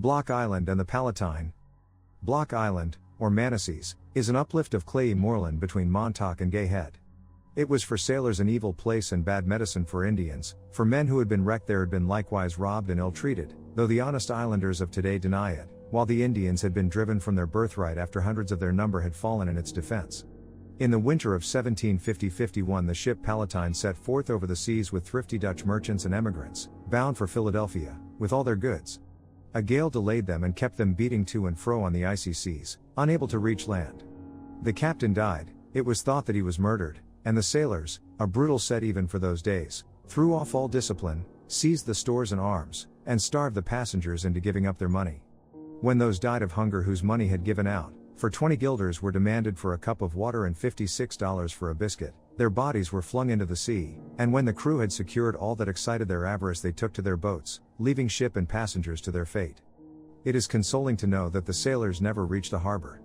Block Island and the Palatine. Block Island, or Manassas, is an uplift of clayey moorland between Montauk and Gay Head. It was for sailors an evil place and bad medicine for Indians, for men who had been wrecked there had been likewise robbed and ill-treated, though the honest islanders of today deny it, while the Indians had been driven from their birthright after hundreds of their number had fallen in its defense. In the winter of 1750-51 the ship Palatine set forth over the seas with thrifty Dutch merchants and emigrants, bound for Philadelphia, with all their goods. A gale delayed them and kept them beating to and fro on the icy seas, unable to reach land. The captain died, it was thought that he was murdered, and the sailors, a brutal set even for those days, threw off all discipline, seized the stores and arms, and starved the passengers into giving up their money. When those died of hunger whose money had given out, for 20 guilders were demanded for a cup of water and $56 for a biscuit, their bodies were flung into the sea, and when the crew had secured all that excited their avarice they took to their boats, leaving ship and passengers to their fate. It is consoling to know that the sailors never reached the harbor.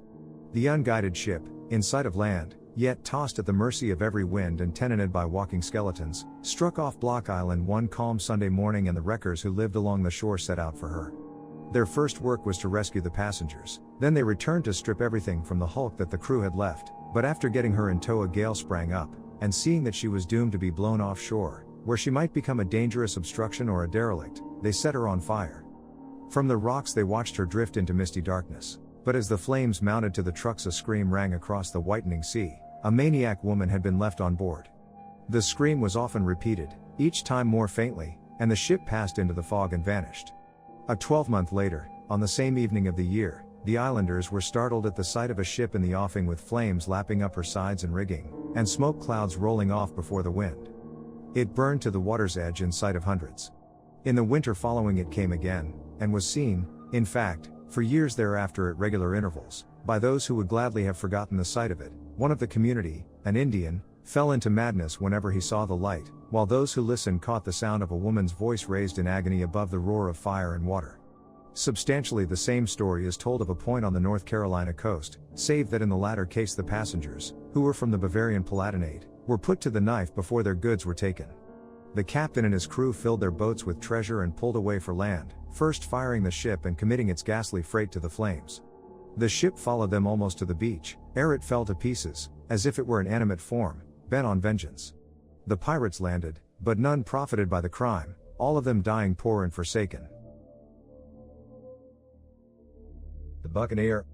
The unguided ship, in sight of land, yet tossed at the mercy of every wind and tenanted by walking skeletons, struck off Block Island one calm Sunday morning and the wreckers who lived along the shore set out for her. Their first work was to rescue the passengers, then they returned to strip everything from the hulk that the crew had left, but after getting her in tow a gale sprang up, and seeing that she was doomed to be blown offshore, where she might become a dangerous obstruction or a derelict, they set her on fire. From the rocks they watched her drift into misty darkness, but as the flames mounted to the trucks a scream rang across the whitening sea, a maniac woman had been left on board. The scream was often repeated, each time more faintly, and the ship passed into the fog and vanished. A 12-month later, on the same evening of the year, the islanders were startled at the sight of a ship in the offing with flames lapping up her sides and rigging, and smoke clouds rolling off before the wind. It burned to the water's edge in sight of hundreds. In the winter following it came again, and was seen, in fact, for years thereafter at regular intervals, by those who would gladly have forgotten the sight of it. One of the community, an Indian, fell into madness whenever he saw the light, while those who listened caught the sound of a woman's voice raised in agony above the roar of fire and water. Substantially the same story is told of a point on the North Carolina coast, save that in the latter case the passengers, who were from the Bavarian Palatinate, were put to the knife before their goods were taken. The captain and his crew filled their boats with treasure and pulled away for land, first firing the ship and committing its ghastly freight to the flames. The ship followed them almost to the beach, ere it fell to pieces, as if it were an animate form, bent on vengeance. The pirates landed, but none profited by the crime, all of them dying poor and forsaken. The Buccaneer.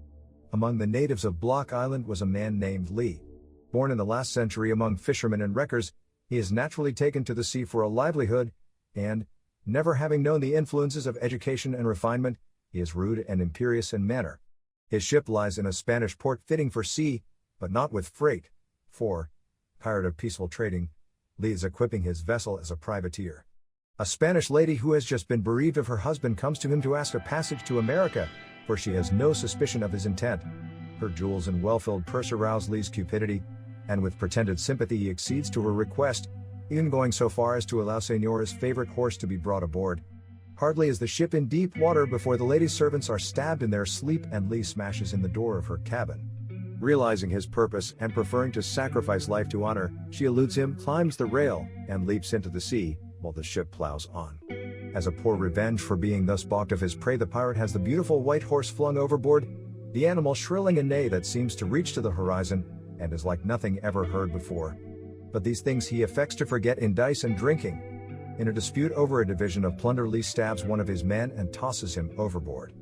Among the natives of Block Island was a man named Lee. Born in the last century among fishermen and wreckers, he is naturally taken to the sea for a livelihood, and, never having known the influences of education and refinement, he is rude and imperious in manner. His ship lies in a Spanish port fitting for sea, but not with freight, for, tired of peaceful trading, Lee is equipping his vessel as a privateer. A Spanish lady who has just been bereaved of her husband comes to him to ask a passage to America, for she has no suspicion of his intent. Her jewels and well-filled purse arouse Lee's cupidity, and with pretended sympathy he accedes to her request, even going so far as to allow Señora's favorite horse to be brought aboard. Hardly is the ship in deep water before the lady's servants are stabbed in their sleep and Lee smashes in the door of her cabin. Realizing his purpose and preferring to sacrifice life to honor, she eludes him, climbs the rail, and leaps into the sea, while the ship plows on. As a poor revenge for being thus balked of his prey, the pirate has the beautiful white horse flung overboard, the animal shrilling a neigh that seems to reach to the horizon, and is like nothing ever heard before. But these things he affects to forget in dice and drinking. In a dispute over a division of plunder, Lee stabs one of his men and tosses him overboard.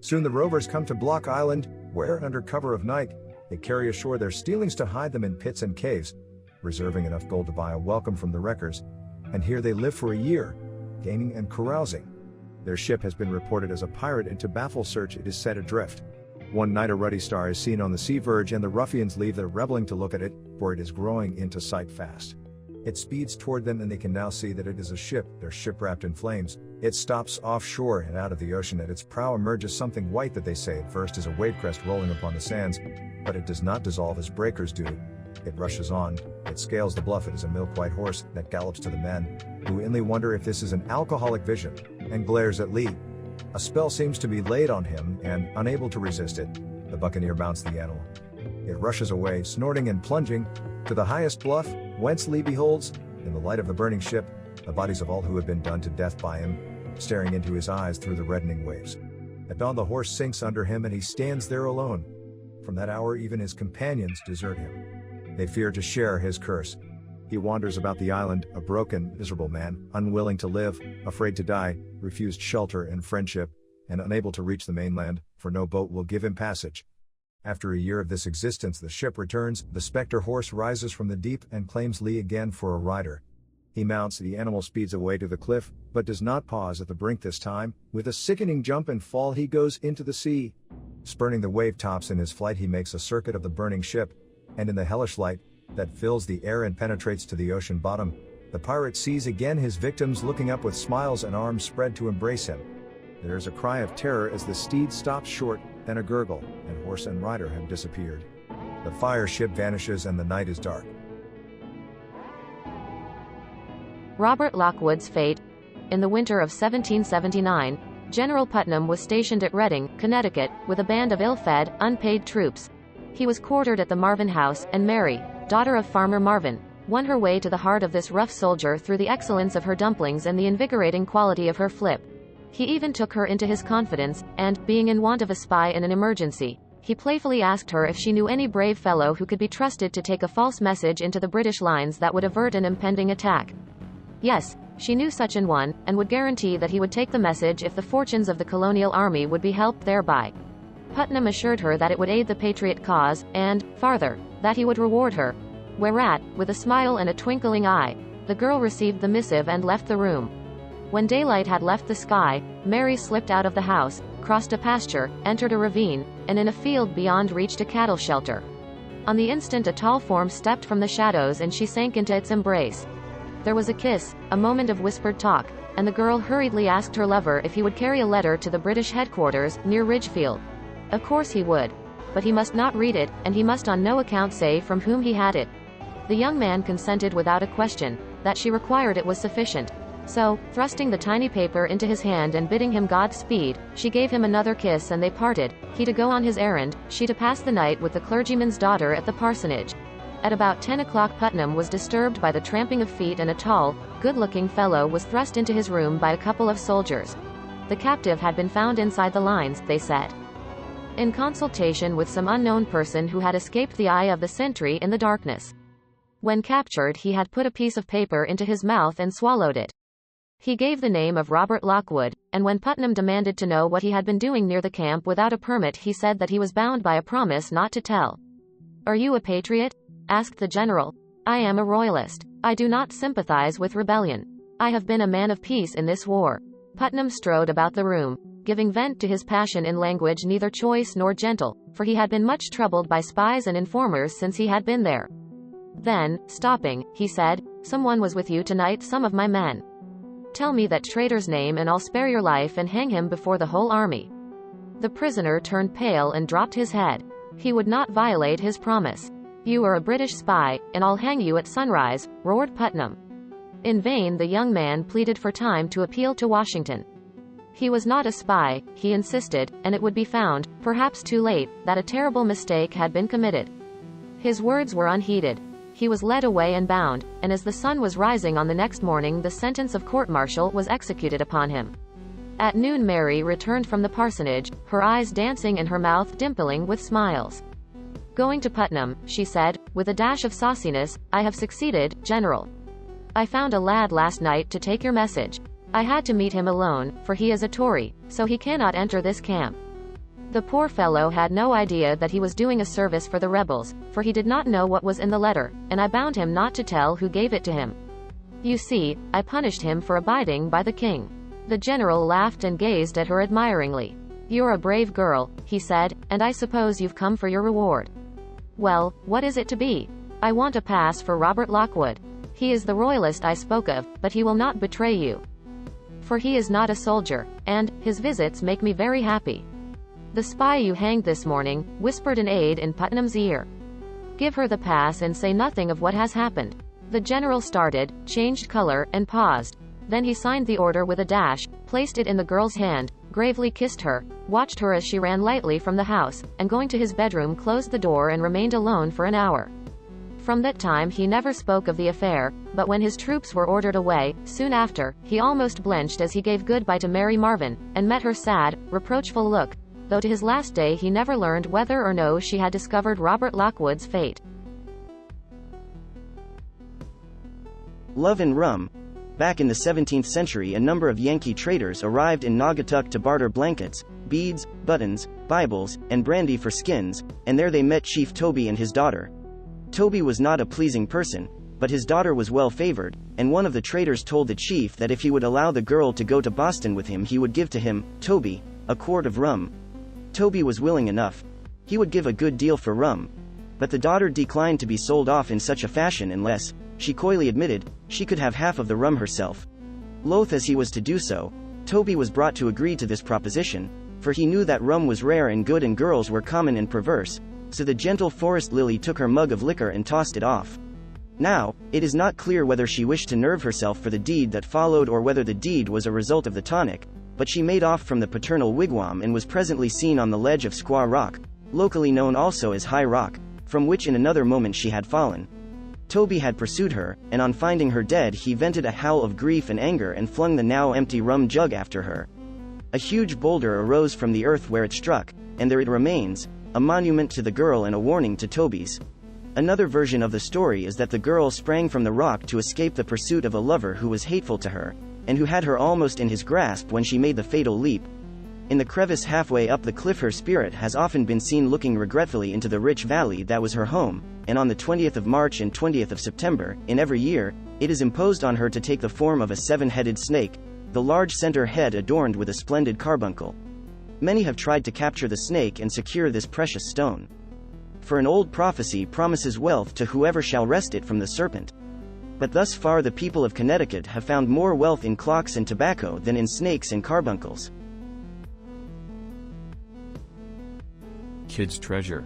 Soon the rovers come to Block Island, where, under cover of night, they carry ashore their stealings to hide them in pits and caves, reserving enough gold to buy a welcome from the wreckers, and here they live for a year, gaming and carousing. Their ship has been reported as a pirate, and to baffle search it is set adrift. One night a ruddy star is seen on the sea verge, and the ruffians leave their reveling to look at it, for it is growing into sight fast. It speeds toward them and they can now see that it is a ship, their ship wrapped in flames. It stops offshore and out of the ocean. At its prow emerges something white that they say at first is a wave crest rolling upon the sands, but it does not dissolve as breakers do. It rushes on, it scales the bluff. It is a milk-white horse that gallops to the men, who inly wonder if this is an alcoholic vision, and glares at Lee. A spell seems to be laid on him, and, unable to resist it, the Buccaneer mounts the animal. It rushes away, snorting and plunging, to the highest bluff, whence Lee beholds, in the light of the burning ship, the bodies of all who had been done to death by him, staring into his eyes through the reddening waves. At dawn the horse sinks under him and he stands there alone. From that hour even his companions desert him. They fear to share his curse. He wanders about the island, a broken, miserable man, unwilling to live, afraid to die, refused shelter and friendship, and unable to reach the mainland, for no boat will give him passage. After a year of this existence the ship returns, the specter horse rises from the deep and claims Lee again for a rider. He mounts, the animal speeds away to the cliff, but does not pause at the brink this time. With a sickening jump and fall he goes into the sea. Spurning the wave tops in his flight he makes a circuit of the burning ship, and in the hellish light that fills the air and penetrates to the ocean bottom, the pirate sees again his victims looking up with smiles and arms spread to embrace him. There is a cry of terror as the steed stops short, then a gurgle, and horse and rider have disappeared. The fire ship vanishes and the night is dark. Robert Lockwood's fate. In the winter of 1779, General Putnam was stationed at Reading, Connecticut, with a band of ill-fed, unpaid troops. He was quartered at the Marvin House, and Mary, daughter of Farmer Marvin, won her way to the heart of this rough soldier through the excellence of her dumplings and the invigorating quality of her flip. He even took her into his confidence, and, being in want of a spy in an emergency, he playfully asked her if she knew any brave fellow who could be trusted to take a false message into the British lines that would avert an impending attack. Yes, she knew such an one, and would guarantee that he would take the message if the fortunes of the colonial army would be helped thereby. Putnam assured her that it would aid the patriot cause, and, farther, that he would reward her. Whereat, with a smile and a twinkling eye, the girl received the missive and left the room. When daylight had left the sky, Mary slipped out of the house, crossed a pasture, entered a ravine, and in a field beyond reached a cattle shelter. On the instant a tall form stepped from the shadows and she sank into its embrace. There was a kiss, a moment of whispered talk, and the girl hurriedly asked her lover if he would carry a letter to the British headquarters, near Ridgefield. Of course he would. But he must not read it, and he must on no account say from whom he had it. The young man consented without a question. That she required it was sufficient. So, thrusting the tiny paper into his hand and bidding him Godspeed, she gave him another kiss and they parted, he to go on his errand, she to pass the night with the clergyman's daughter at the parsonage. At about 10 o'clock Putnam was disturbed by the tramping of feet and a tall, good-looking fellow was thrust into his room by a couple of soldiers. The captive had been found inside the lines, they said, in consultation with some unknown person who had escaped the eye of the sentry in the darkness. When captured he had put a piece of paper into his mouth and swallowed it. He gave the name of Robert Lockwood, and when Putnam demanded to know what he had been doing near the camp without a permit he said that he was bound by a promise not to tell. "Are you a patriot?" asked the general. "I am a royalist. I do not sympathize with rebellion. I have been a man of peace in this war." Putnam strode about the room, giving vent to his passion in language neither choice nor gentle, for he had been much troubled by spies and informers since he had been there. Then, stopping, he said, "Someone was with you tonight, some of my men. Tell me that traitor's name and I'll spare your life and hang him before the whole army." The prisoner turned pale and dropped his head. He would not violate his promise. "You are a British spy, and I'll hang you at sunrise," roared Putnam. In vain the young man pleaded for time to appeal to Washington. He was not a spy, he insisted, and it would be found, perhaps too late, that a terrible mistake had been committed. His words were unheeded. He was led away and bound, and as the sun was rising on the next morning the sentence of court-martial was executed upon him. At noon Mary returned from the parsonage, her eyes dancing and her mouth dimpling with smiles. Going to Putnam, she said, with a dash of sauciness, "I have succeeded, General. I found a lad last night to take your message. I had to meet him alone, for he is a Tory, so he cannot enter this camp. The poor fellow had no idea that he was doing a service for the rebels, for he did not know what was in the letter, and I bound him not to tell who gave it to him. You see, I punished him for abiding by the king." The general laughed and gazed at her admiringly. "You're a brave girl," he said, "and I suppose you've come for your reward. Well, what is it to be?" "I want a pass for Robert Lockwood. He is the royalist I spoke of, but he will not betray you. For he is not a soldier, and his visits make me very happy." "The spy you hanged this morning," whispered an aide in Putnam's ear. "Give her the pass and say nothing of what has happened." The general started, changed color, and paused. Then he signed the order with a dash, placed it in the girl's hand, gravely kissed her, watched her as she ran lightly from the house, and going to his bedroom closed the door and remained alone for an hour. From that time he never spoke of the affair, but when his troops were ordered away, soon after, he almost blenched as he gave goodbye to Mary Marvin, and met her sad, reproachful look, though to his last day he never learned whether or no she had discovered Robert Lockwood's fate. Love and rum. Back in the 17th century, a number of Yankee traders arrived in Naugatuck to barter blankets, beads, buttons, Bibles, and brandy for skins, and there they met Chief Toby and his daughter. Toby was not a pleasing person, but his daughter was well favored, and one of the traders told the chief that if he would allow the girl to go to Boston with him, he would give to him, Toby, a quart of rum. Toby was willing enough. He would give a good deal for rum. But the daughter declined to be sold off in such a fashion unless, she coyly admitted, she could have half of the rum herself. Loath as he was to do so, Toby was brought to agree to this proposition, for he knew that rum was rare and good and girls were common and perverse, so the gentle forest lily took her mug of liquor and tossed it off. Now, it is not clear whether she wished to nerve herself for the deed that followed or whether the deed was a result of the tonic, but she made off from the paternal wigwam and was presently seen on the ledge of Squaw Rock, locally known also as High Rock, from which in another moment she had fallen. Toby had pursued her, and on finding her dead he vented a howl of grief and anger and flung the now empty rum jug after her. A huge boulder arose from the earth where it struck, and there it remains, a monument to the girl and a warning to Toby's. Another version of the story is that the girl sprang from the rock to escape the pursuit of a lover who was hateful to her, and who had her almost in his grasp when she made the fatal leap. In the crevice halfway up the cliff her spirit has often been seen looking regretfully into the rich valley that was her home, and on the 20th of March and 20th of September, in every year, it is imposed on her to take the form of a seven-headed snake, the large center head adorned with a splendid carbuncle. Many have tried to capture the snake and secure this precious stone. For an old prophecy promises wealth to whoever shall wrest it from the serpent. But thus far the people of Connecticut have found more wealth in clocks and tobacco than in snakes and carbuncles. Kidd's treasure.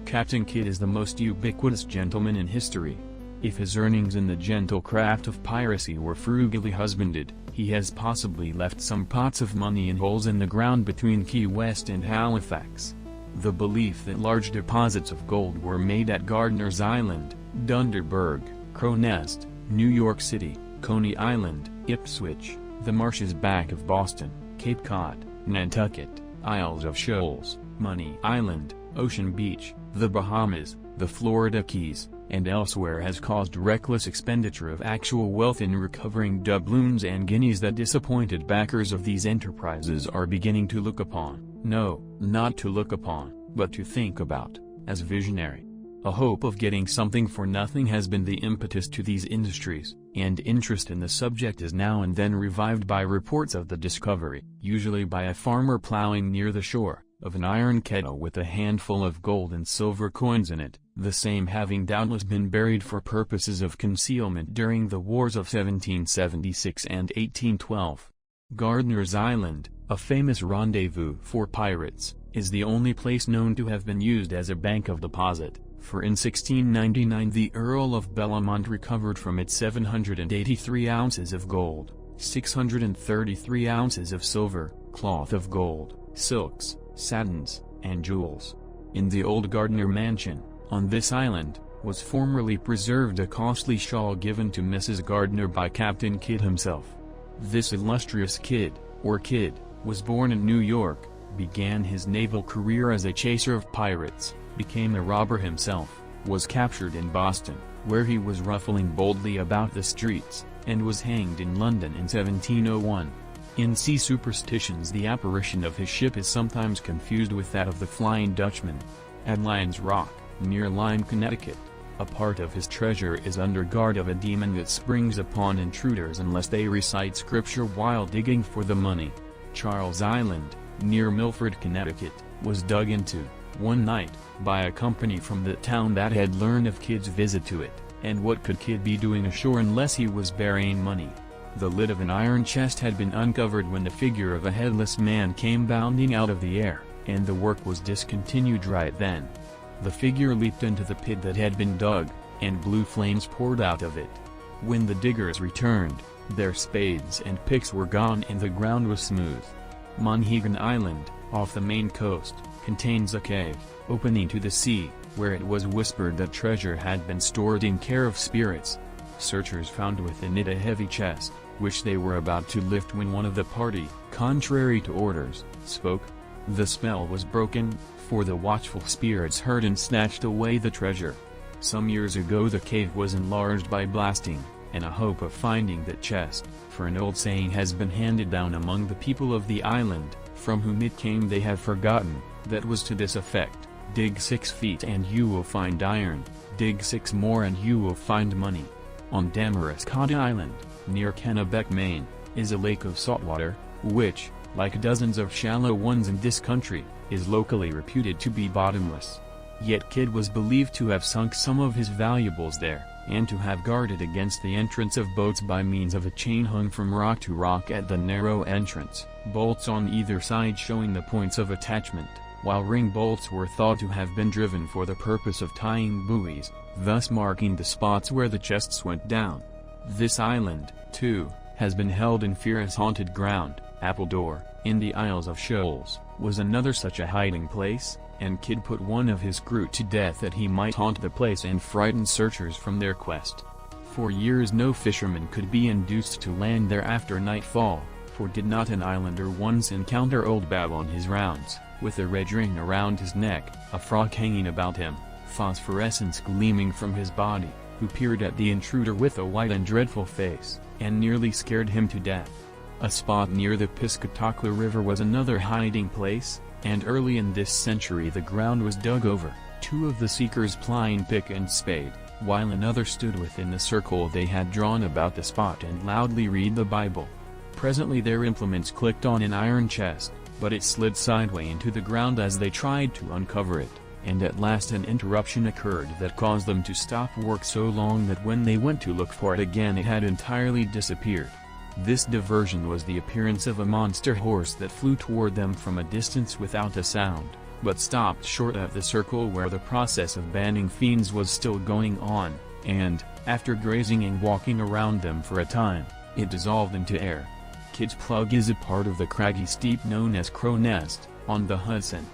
Captain Kidd is the most ubiquitous gentleman in history. If his earnings in the gentle craft of piracy were frugally husbanded, he has possibly left some pots of money in holes in the ground between Key West and Halifax. The belief that large deposits of gold were made at Gardiner's Island, Dunderberg, Crow Nest, New York City, Coney Island, Ipswich, the marshes back of Boston, Cape Cod, Nantucket, Isles of Shoals, Money Island, Ocean Beach, the Bahamas, the Florida Keys, and elsewhere has caused reckless expenditure of actual wealth in recovering doubloons and guineas that disappointed backers of these enterprises are beginning to look upon, no, not to look upon, but to think about, as visionary. A hope of getting something for nothing has been the impetus to these industries, and interest in the subject is now and then revived by reports of the discovery, usually by a farmer plowing near the shore, of an iron kettle with a handful of gold and silver coins in it, the same having doubtless been buried for purposes of concealment during the wars of 1776 and 1812. Gardiner's Island, a famous rendezvous for pirates, is the only place known to have been used as a bank of deposit, for in 1699 the Earl of Bellamont recovered from it 783 ounces of gold, 633 ounces of silver, cloth of gold, silks, satins, and jewels. In the old Gardiner mansion, on this island, was formerly preserved a costly shawl given to Mrs. Gardiner by Captain Kidd himself. This illustrious Kidd, or Kidd, was born in New York, began his naval career as a chaser of pirates, became a robber himself, was captured in Boston, where he was ruffling boldly about the streets, and was hanged in London in 1701. In sea superstitions the apparition of his ship is sometimes confused with that of the Flying Dutchman. At Lyons Rock, near Lyme, Connecticut, a part of his treasure is under guard of a demon that springs upon intruders unless they recite scripture while digging for the money. Charles Island, near Milford, Connecticut, was dug into, one night, by a company from the town that had learned of Kidd's visit to it, and what could Kidd be doing ashore unless he was burying money? The lid of an iron chest had been uncovered when the figure of a headless man came bounding out of the air, and the work was discontinued right then. The figure leaped into the pit that had been dug, and blue flames poured out of it. When the diggers returned, their spades and picks were gone and the ground was smooth. Monhegan Island, off the Maine coast, contains a cave, opening to the sea, where it was whispered that treasure had been stored in care of spirits. Searchers found within it a heavy chest, which they were about to lift when one of the party, contrary to orders, spoke. The spell was broken, for the watchful spirits heard and snatched away the treasure. Some years ago the cave was enlarged by blasting, in a hope of finding that chest, for an old saying has been handed down among the people of the island, from whom it came they have forgotten, that was to this effect: dig 6 feet and you will find iron, dig 6 more and you will find money. On Damariscotta Island, near Kennebec, Maine, is a lake of saltwater, which, like dozens of shallow ones in this country, is locally reputed to be bottomless. Yet Kidd was believed to have sunk some of his valuables there, and to have guarded against the entrance of boats by means of a chain hung from rock to rock at the narrow entrance, bolts on either side showing the points of attachment, while ring bolts were thought to have been driven for the purpose of tying buoys, thus marking the spots where the chests went down. This island, too, has been held in fear as haunted ground. Appledore, in the Isles of Shoals, was another such a hiding place, and Kidd put one of his crew to death that he might haunt the place and frighten searchers from their quest. For years no fisherman could be induced to land there after nightfall, for did not an islander once encounter old Bab on his rounds, with a red ring around his neck, a frog hanging about him, phosphorescence gleaming from his body, who peered at the intruder with a white and dreadful face, and nearly scared him to death. A spot near the Piscataqua River was another hiding place, and early in this century the ground was dug over, 2 of the seekers plying pick and spade, while another stood within the circle they had drawn about the spot and loudly read the Bible. Presently their implements clicked on an iron chest, but it slid sideways into the ground as they tried to uncover it, and at last an interruption occurred that caused them to stop work so long that when they went to look for it again it had entirely disappeared. This diversion was the appearance of a monster horse that flew toward them from a distance without a sound, but stopped short of the circle where the process of banning fiends was still going on, and, after grazing and walking around them for a time, it dissolved into air. Kidd's Plug is a part of the craggy steep known as Crow Nest, on the Hudson.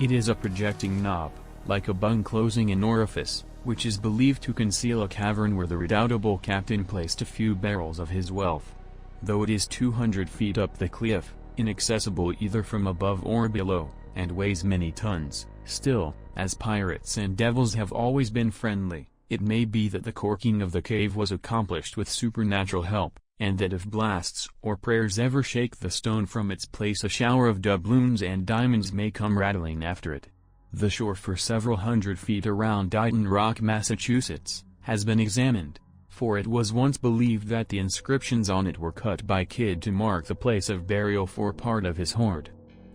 It is a projecting knob, like a bung closing an orifice, which is believed to conceal a cavern where the redoubtable captain placed a few barrels of his wealth. Though it is 200 feet up the cliff, inaccessible either from above or below, and weighs many tons, still, as pirates and devils have always been friendly, it may be that the corking of the cave was accomplished with supernatural help, and that if blasts or prayers ever shake the stone from its place a shower of doubloons and diamonds may come rattling after it. The shore for several hundred feet around Dighton Rock, Massachusetts, has been examined, for it was once believed that the inscriptions on it were cut by Kidd to mark the place of burial for part of his hoard.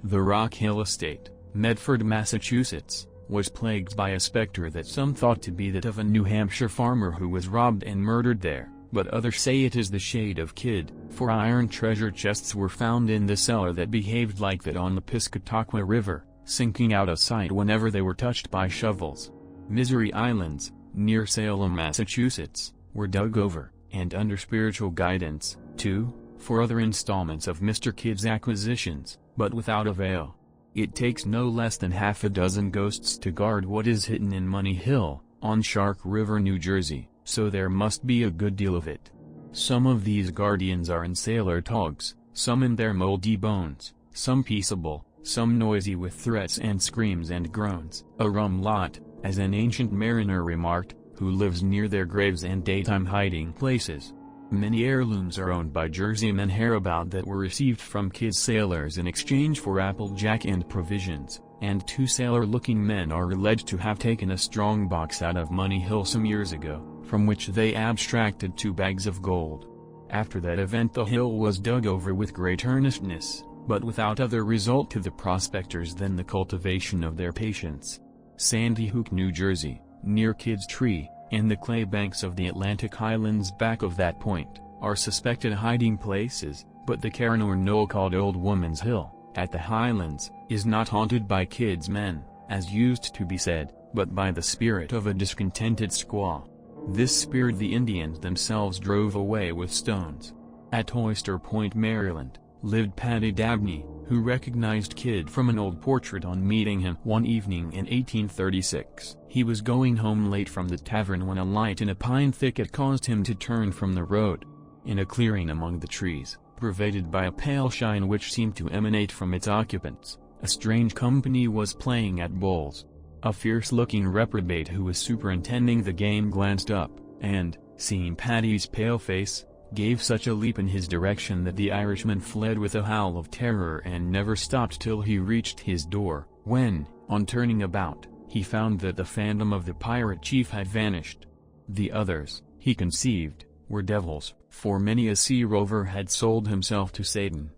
The Rock Hill Estate, Medford, Massachusetts, was plagued by a specter that some thought to be that of a New Hampshire farmer who was robbed and murdered there, but others say it is the shade of Kidd, for iron treasure chests were found in the cellar that behaved like that on the Piscataqua River, sinking out of sight whenever they were touched by shovels. Misery Islands, near Salem, Massachusetts, were dug over, and under spiritual guidance, too, for other installments of Mr. Kidd's acquisitions, but without avail. It takes no less than half a dozen ghosts to guard what is hidden in Money Hill, on Shark River, New Jersey, so there must be a good deal of it. Some of these guardians are in sailor togs, some in their moldy bones, some peaceable, some noisy with threats and screams and groans. A rum lot, as an ancient mariner remarked, who lives near their graves and daytime hiding places. Many heirlooms are owned by Jerseymen hereabout that were received from Kidd's sailors in exchange for applejack and provisions, and 2 sailor-looking men are alleged to have taken a strong box out of Money Hill some years ago, from which they abstracted 2 bags of gold. After that event the hill was dug over with great earnestness, but without other result to the prospectors than the cultivation of their patience. Sandy Hook, New Jersey, near Kidd's Tree, and the clay banks of the Atlantic Highlands back of that point, are suspected hiding places, but the cairn or knoll called Old Woman's Hill, at the Highlands, is not haunted by Kidd's men, as used to be said, but by the spirit of a discontented squaw. This spirit the Indians themselves drove away with stones. At Oyster Point, Maryland, lived Paddy Dabney, who recognized Kidd from an old portrait on meeting him one evening in 1836. He was going home late from the tavern when a light in a pine thicket caused him to turn from the road. In a clearing among the trees, pervaded by a pale shine which seemed to emanate from its occupants, a strange company was playing at bowls. A fierce-looking reprobate who was superintending the game glanced up, and, seeing Paddy's pale face, gave such a leap in his direction that the Irishman fled with a howl of terror and never stopped till he reached his door, when, on turning about, he found that the phantom of the pirate chief had vanished. The others, he conceived, were devils, for many a sea rover had sold himself to Satan.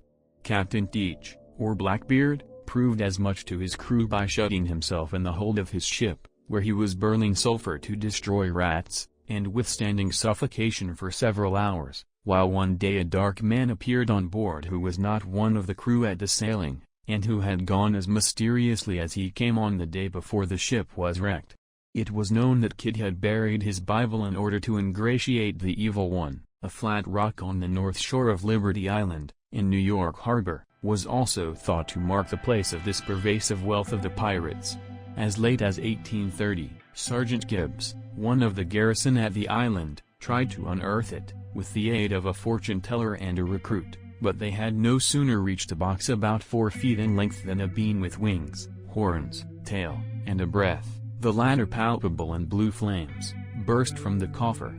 Captain Teach, or Blackbeard, proved as much to his crew by shutting himself in the hold of his ship, where he was burning sulphur to destroy rats, and withstanding suffocation for several hours, while one day a dark man appeared on board who was not one of the crew at the sailing, and who had gone as mysteriously as he came on the day before the ship was wrecked. It was known that Kidd had buried his Bible in order to ingratiate the evil one. A flat rock on the north shore of Liberty Island, in New York Harbor, was also thought to mark the place of this pervasive wealth of the pirates. As late as 1830, Sergeant Gibbs, one of the garrison at the island, tried to unearth it, with the aid of a fortune-teller and a recruit, but they had no sooner reached a box about 4 feet in length than a being with wings, horns, tail, and a breath, the latter palpable in blue flames, burst from the coffer.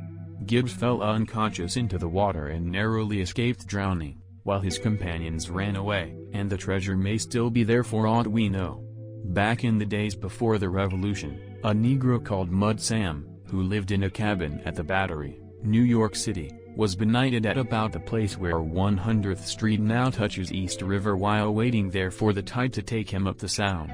Gibbs fell unconscious into the water and narrowly escaped drowning, while his companions ran away, and the treasure may still be there for aught we know. Back in the days before the Revolution, a Negro called Mud Sam, who lived in a cabin at the Battery, New York City, was benighted at about the place where 100th Street now touches East River while waiting there for the tide to take him up the Sound.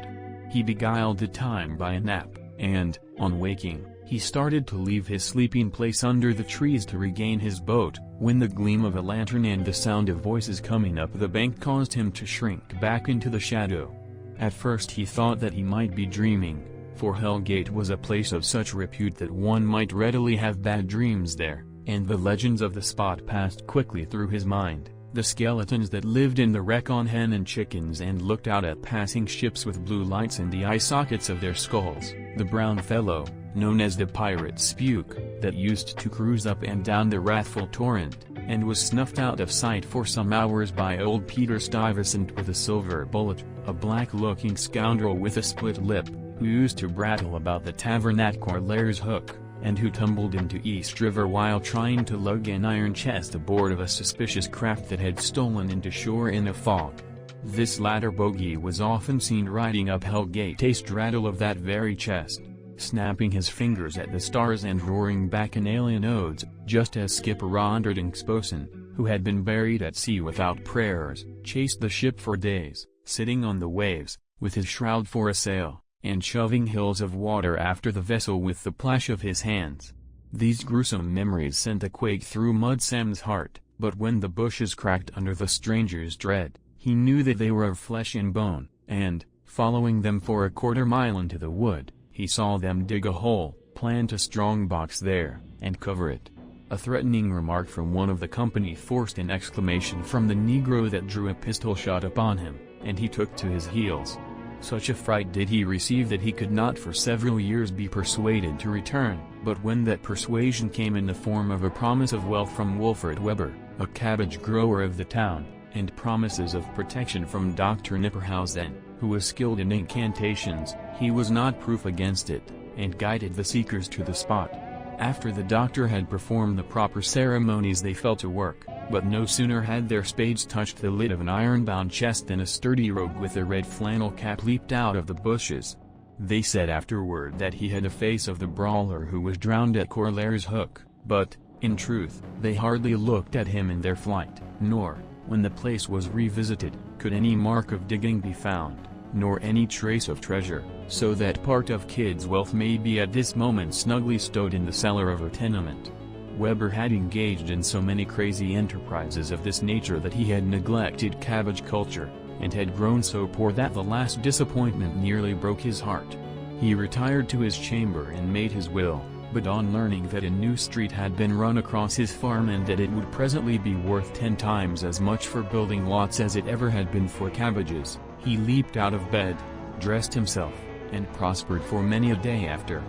He beguiled the time by a nap, and, on waking, he started to leave his sleeping place under the trees to regain his boat, when the gleam of a lantern and the sound of voices coming up the bank caused him to shrink back into the shadow. At first he thought that he might be dreaming, for Hell Gate was a place of such repute that one might readily have bad dreams there, and the legends of the spot passed quickly through his mind. The skeletons that lived in the wreck on hen and chickens and looked out at passing ships with blue lights in the eye sockets of their skulls, the brown fellow, known as the pirate Spook, that used to cruise up and down the wrathful torrent, and was snuffed out of sight for some hours by old Peter Stuyvesant with a silver bullet, a black-looking scoundrel with a split lip, who used to prattle about the tavern at Corlair's Hook, and who tumbled into East River while trying to lug an iron chest aboard of a suspicious craft that had stolen into shore in a fog. This latter bogey was often seen riding up Hell Gate a straddle of that very chest, snapping his fingers at the stars and roaring bacchanalian odes, just as Skipper Roderick's bosun, who had been buried at sea without prayers, chased the ship for days, sitting on the waves, with his shroud for a sail, and shoving hills of water after the vessel with the plash of his hands. These gruesome memories sent a quake through Mud Sam's heart, but when the bushes cracked under the stranger's tread, he knew that they were of flesh and bone, and, following them for a quarter-mile into the wood, he saw them dig a hole, plant a strong box there, and cover it. A threatening remark from one of the company forced an exclamation from the Negro that drew a pistol shot upon him, and he took to his heels. Such a fright did he receive that he could not for several years be persuaded to return, but when that persuasion came in the form of a promise of wealth from Wilfred Weber, a cabbage grower of the town, and promises of protection from Dr. Nipperhausen, who was skilled in incantations, he was not proof against it, and guided the seekers to the spot. After the doctor had performed the proper ceremonies they fell to work, but no sooner had their spades touched the lid of an iron-bound chest than a sturdy rogue with a red flannel cap leaped out of the bushes. They said afterward that he had the face of the brawler who was drowned at Corlair's Hook, but, in truth, they hardly looked at him in their flight, nor, when the place was revisited, could any mark of digging be found, nor any trace of treasure, so that part of Kidd's wealth may be at this moment snugly stowed in the cellar of a tenement. Weber had engaged in so many crazy enterprises of this nature that he had neglected cabbage culture, and had grown so poor that the last disappointment nearly broke his heart. He retired to his chamber and made his will, But on learning that a new street had been run across his farm and that it would presently be worth 10 times as much for building lots as it ever had been for cabbages, he leaped out of bed, dressed himself, and prospered for many a day after.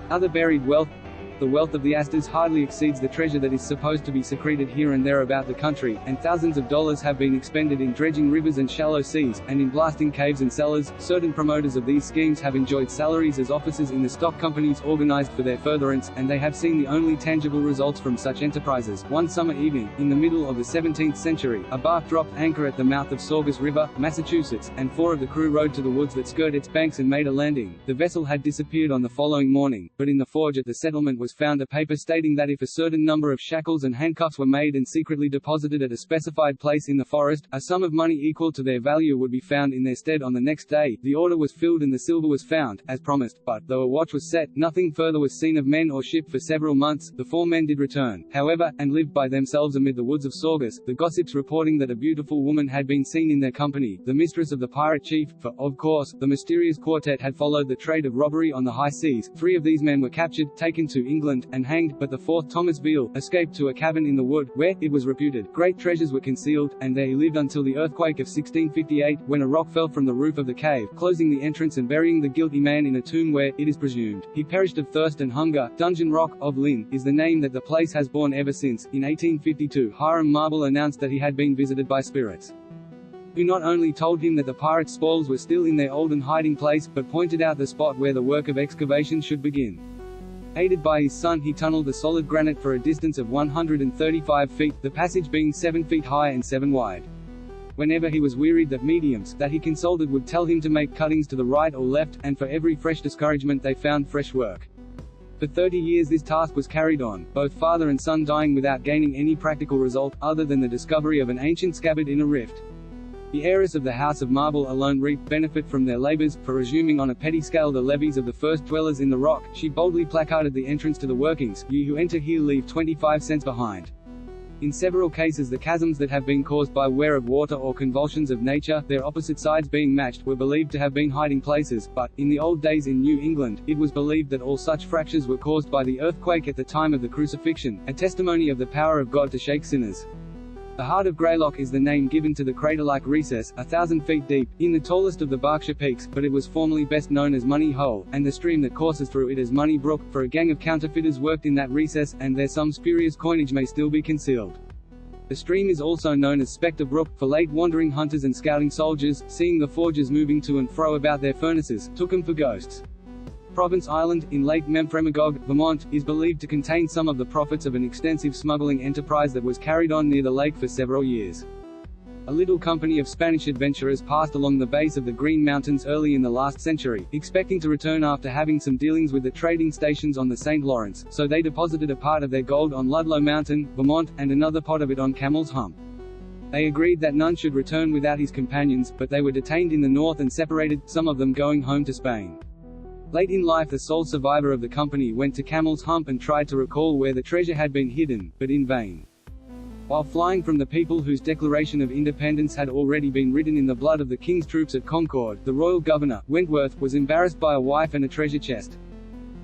Other buried wealth. The wealth of the Astors hardly exceeds the treasure that is supposed to be secreted here and there about the country, and thousands of dollars have been expended in dredging rivers and shallow seas, and in blasting caves and cellars. Certain promoters of these schemes have enjoyed salaries as officers in the stock companies organized for their furtherance, and they have seen the only tangible results from such enterprises. One summer evening, in the middle of the 17th century, a bark dropped anchor at the mouth of Saugus River, Massachusetts, and 4 of the crew rowed to the woods that skirt its banks and made a landing. The vessel had disappeared on the following morning, but in the forge at the settlement was found a paper stating that if a certain number of shackles and handcuffs were made and secretly deposited at a specified place in the forest, a sum of money equal to their value would be found in their stead on the next day. The order was filled and the silver was found, as promised, but, though a watch was set, nothing further was seen of men or ship for several months. The 4 men did return, however, and lived by themselves amid the woods of Saugus, the gossips reporting that a beautiful woman had been seen in their company, the mistress of the pirate chief, for, of course, the mysterious quartet had followed the trade of robbery on the high seas. 3 of these men were captured, taken to England, and hanged, but the 4th, Thomas Veal, escaped to a cabin in the wood, where, it was reputed, great treasures were concealed, and there he lived until the earthquake of 1658, when a rock fell from the roof of the cave, closing the entrance and burying the guilty man in a tomb where, it is presumed, he perished of thirst and hunger. Dungeon Rock, of Lynn, is the name that the place has borne ever since. In 1852, Hiram Marble announced that he had been visited by spirits, who not only told him that the pirates' spoils were still in their olden hiding place, but pointed out the spot where the work of excavation should begin. Aided by his son, he tunneled the solid granite for a distance of 135 feet, the passage being 7 feet high and 7 wide. Whenever he was wearied, the mediums that he consulted would tell him to make cuttings to the right or left, and for every fresh discouragement they found fresh work. For 30 years this task was carried on, both father and son dying without gaining any practical result, other than the discovery of an ancient scabbard in a rift. The heiress of the House of Marble alone reaped benefit from their labors, for resuming on a petty scale the levies of the first dwellers in the rock, she boldly placarded the entrance to the workings, "You who enter here leave 25 cents behind." In several cases the chasms that have been caused by wear of water or convulsions of nature, their opposite sides being matched, were believed to have been hiding places, but, in the old days in New England, it was believed that all such fractures were caused by the earthquake at the time of the crucifixion, a testimony of the power of God to shake sinners. The Heart of Greylock is the name given to the crater-like recess, 1,000 feet deep, in the tallest of the Berkshire peaks, but it was formerly best known as Money Hole, and the stream that courses through it as Money Brook, for a gang of counterfeiters worked in that recess, and there some spurious coinage may still be concealed. The stream is also known as Spectre Brook, for late wandering hunters and scouting soldiers, seeing the forgers moving to and fro about their furnaces, took them for ghosts. Province Island, in Lake Memphremagog, Vermont, is believed to contain some of the profits of an extensive smuggling enterprise that was carried on near the lake for several years. A little company of Spanish adventurers passed along the base of the Green Mountains early in the last century, expecting to return after having some dealings with the trading stations on the St. Lawrence, so they deposited a part of their gold on Ludlow Mountain, Vermont, and another pot of it on Camel's Hump. They agreed that none should return without his companions, but they were detained in the north and separated, some of them going home to Spain. Late in life the sole survivor of the company went to Camel's Hump and tried to recall where the treasure had been hidden, but in vain. While flying from the people whose Declaration of Independence had already been written in the blood of the King's troops at Concord, the royal governor, Wentworth, was embarrassed by a wife and a treasure chest.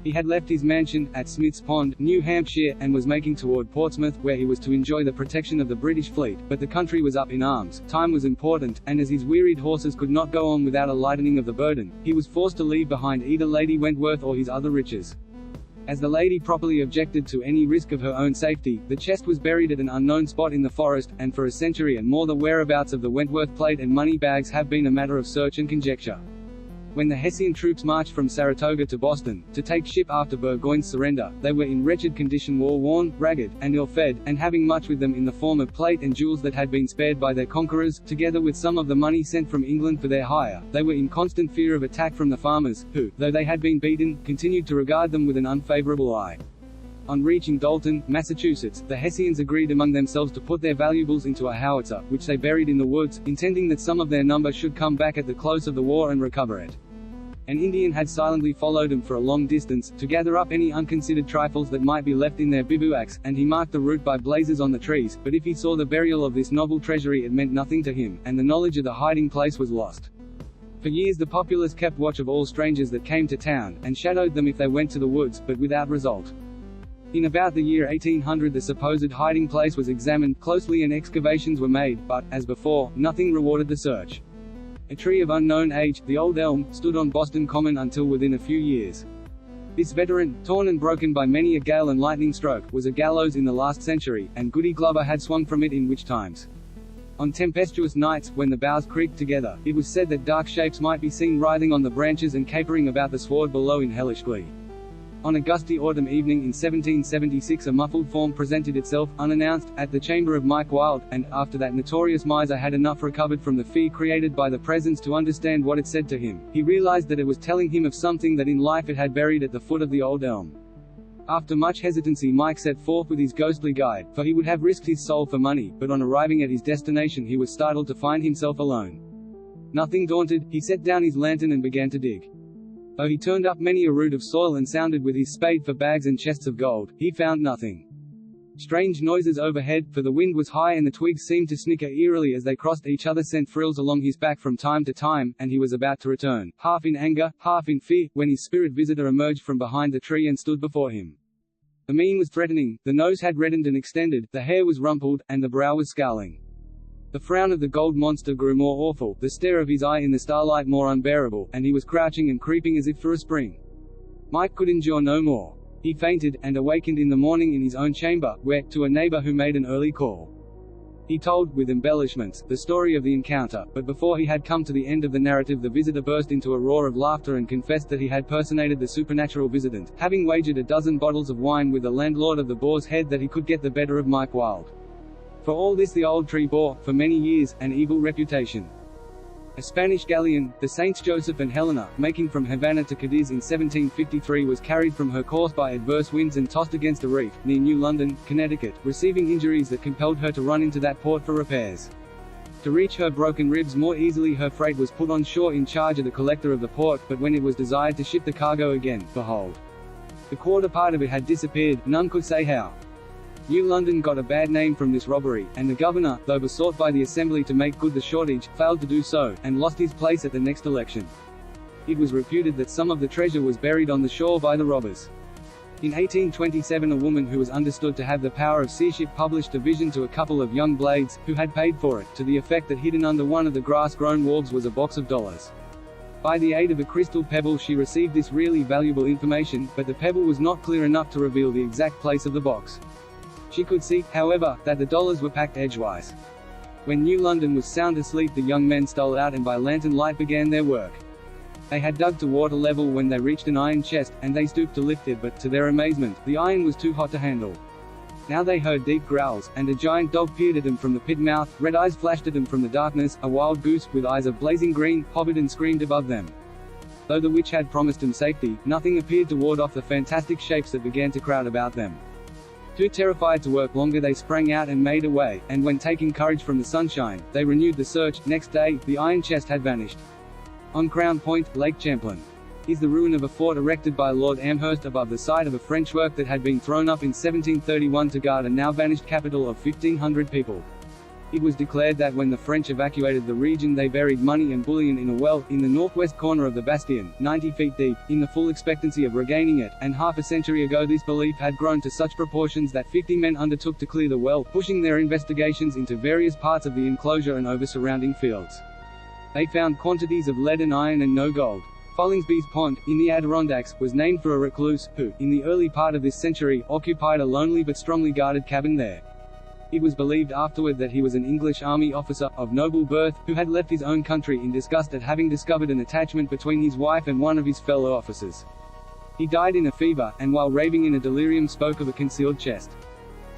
He had left his mansion, at Smith's Pond, New Hampshire, and was making toward Portsmouth, where he was to enjoy the protection of the British fleet, but the country was up in arms, time was important, and as his wearied horses could not go on without a lightening of the burden, he was forced to leave behind either Lady Wentworth or his other riches. As the lady properly objected to any risk of her own safety, the chest was buried at an unknown spot in the forest, and for a century and more the whereabouts of the Wentworth plate and money bags have been a matter of search and conjecture. When the Hessian troops marched from Saratoga to Boston, to take ship after Burgoyne's surrender, they were in wretched condition, war-worn, ragged, and ill-fed, and having much with them in the form of plate and jewels that had been spared by their conquerors, together with some of the money sent from England for their hire, they were in constant fear of attack from the farmers, who, though they had been beaten, continued to regard them with an unfavorable eye. On reaching Dalton, Massachusetts, the Hessians agreed among themselves to put their valuables into a howitzer, which they buried in the woods, intending that some of their number should come back at the close of the war and recover it. An Indian had silently followed them for a long distance, to gather up any unconsidered trifles that might be left in their bivouacs, and he marked the route by blazes on the trees, but if he saw the burial of this novel treasury it meant nothing to him, and the knowledge of the hiding place was lost. For years the populace kept watch of all strangers that came to town, and shadowed them if they went to the woods, but without result. In about the year 1800 the supposed hiding place was examined closely and excavations were made, but, as before, nothing rewarded the search. A tree of unknown age, the old elm, stood on Boston Common until within a few years. This veteran, torn and broken by many a gale and lightning stroke, was a gallows in the last century, and Goody Glover had swung from it in which times. On tempestuous nights, when the boughs creaked together, it was said that dark shapes might be seen writhing on the branches and capering about the sward below in hellish glee. On a gusty autumn evening in 1776 a muffled form presented itself, unannounced, at the chamber of Mike Wild, and, after that notorious miser had enough recovered from the fear created by the presence to understand what it said to him, he realized that it was telling him of something that in life it had buried at the foot of the old elm. After much hesitancy Mike set forth with his ghostly guide, for he would have risked his soul for money, but on arriving at his destination he was startled to find himself alone. Nothing daunted, he set down his lantern and began to dig. Though he turned up many a root of soil and sounded with his spade for bags and chests of gold, he found nothing. Strange noises overhead, for the wind was high and the twigs seemed to snicker eerily as they crossed each other, sent thrills along his back from time to time, and he was about to return, half in anger, half in fear, when his spirit visitor emerged from behind the tree and stood before him. The mien was threatening, the nose had reddened and extended, the hair was rumpled, and the brow was scowling. The frown of the gold monster grew more awful, the stare of his eye in the starlight more unbearable, and he was crouching and creeping as if for a spring. Mike could endure no more. He fainted, and awakened in the morning in his own chamber, where, to a neighbor who made an early call, he told, with embellishments, the story of the encounter, but before he had come to the end of the narrative the visitor burst into a roar of laughter and confessed that he had personated the supernatural visitant, having wagered a dozen bottles of wine with the landlord of the Boar's Head that he could get the better of Mike Wild. For all this the old tree bore, for many years, an evil reputation. A Spanish galleon, the Saints Joseph and Helena, making from Havana to Cadiz in 1753 was carried from her course by adverse winds and tossed against a reef, near New London, Connecticut, receiving injuries that compelled her to run into that port for repairs. To reach her broken ribs more easily her freight was put on shore in charge of the collector of the port, but when it was desired to ship the cargo again, behold, the quarter part of it had disappeared, none could say how. New London got a bad name from this robbery, and the governor, though besought by the Assembly to make good the shortage, failed to do so, and lost his place at the next election. It was reputed that some of the treasure was buried on the shore by the robbers. In 1827 a woman who was understood to have the power of seership published a vision to a couple of young blades, who had paid for it, to the effect that hidden under one of the grass-grown wharves was a box of dollars. By the aid of a crystal pebble she received this really valuable information, but the pebble was not clear enough to reveal the exact place of the box. She could see, however, that the dollars were packed edgewise. When New London was sound asleep the young men stole out and by lantern light began their work. They had dug to water level when they reached an iron chest, and they stooped to lift it, but, to their amazement, the iron was too hot to handle. Now they heard deep growls, and a giant dog peered at them from the pit mouth, red eyes flashed at them from the darkness, a wild goose, with eyes of blazing green, hovered and screamed above them. Though the witch had promised them safety, nothing appeared to ward off the fantastic shapes that began to crowd about them. Too terrified to work longer they sprang out and made away, and when taking courage from the sunshine, they renewed the search. Next day, the iron chest had vanished. On Crown Point, Lake Champlain, is the ruin of a fort erected by Lord Amherst above the site of a French work that had been thrown up in 1731 to guard a now vanished capital of 1,500 people. It was declared that when the French evacuated the region they buried money and bullion in a well, in the northwest corner of the bastion, 90 feet deep, in the full expectancy of regaining it, and half a century ago this belief had grown to such proportions that 50 men undertook to clear the well, pushing their investigations into various parts of the enclosure and over surrounding fields. They found quantities of lead and iron and no gold. Follingsby's Pond, in the Adirondacks, was named for a recluse, who, in the early part of this century, occupied a lonely but strongly guarded cabin there. It was believed afterward that he was an English army officer, of noble birth, who had left his own country in disgust at having discovered an attachment between his wife and one of his fellow officers. He died in a fever, and while raving in a delirium spoke of a concealed chest.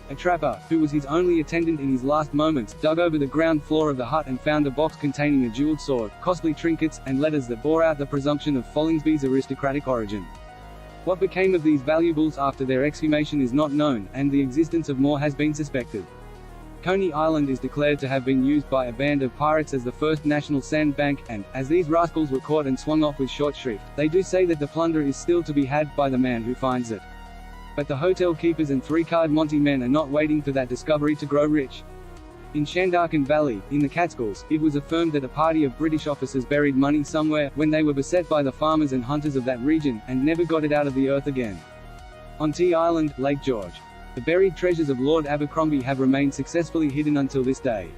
A trapper, who was his only attendant in his last moments, dug over the ground floor of the hut and found a box containing a jeweled sword, costly trinkets, and letters that bore out the presumption of Follingsby's aristocratic origin. What became of these valuables after their exhumation is not known, and the existence of more has been suspected. Coney Island is declared to have been used by a band of pirates as the first national sandbank, and, as these rascals were caught and swung off with short shrift, they do say that the plunder is still to be had by the man who finds it. But the hotel keepers and three-card Monty men are not waiting for that discovery to grow rich. In Shandarkan Valley, in the Catskills, it was affirmed that a party of British officers buried money somewhere, when they were beset by the farmers and hunters of that region, and never got it out of the earth again. On Tea Island, Lake George, the buried treasures of Lord Abercrombie have remained successfully hidden until this day.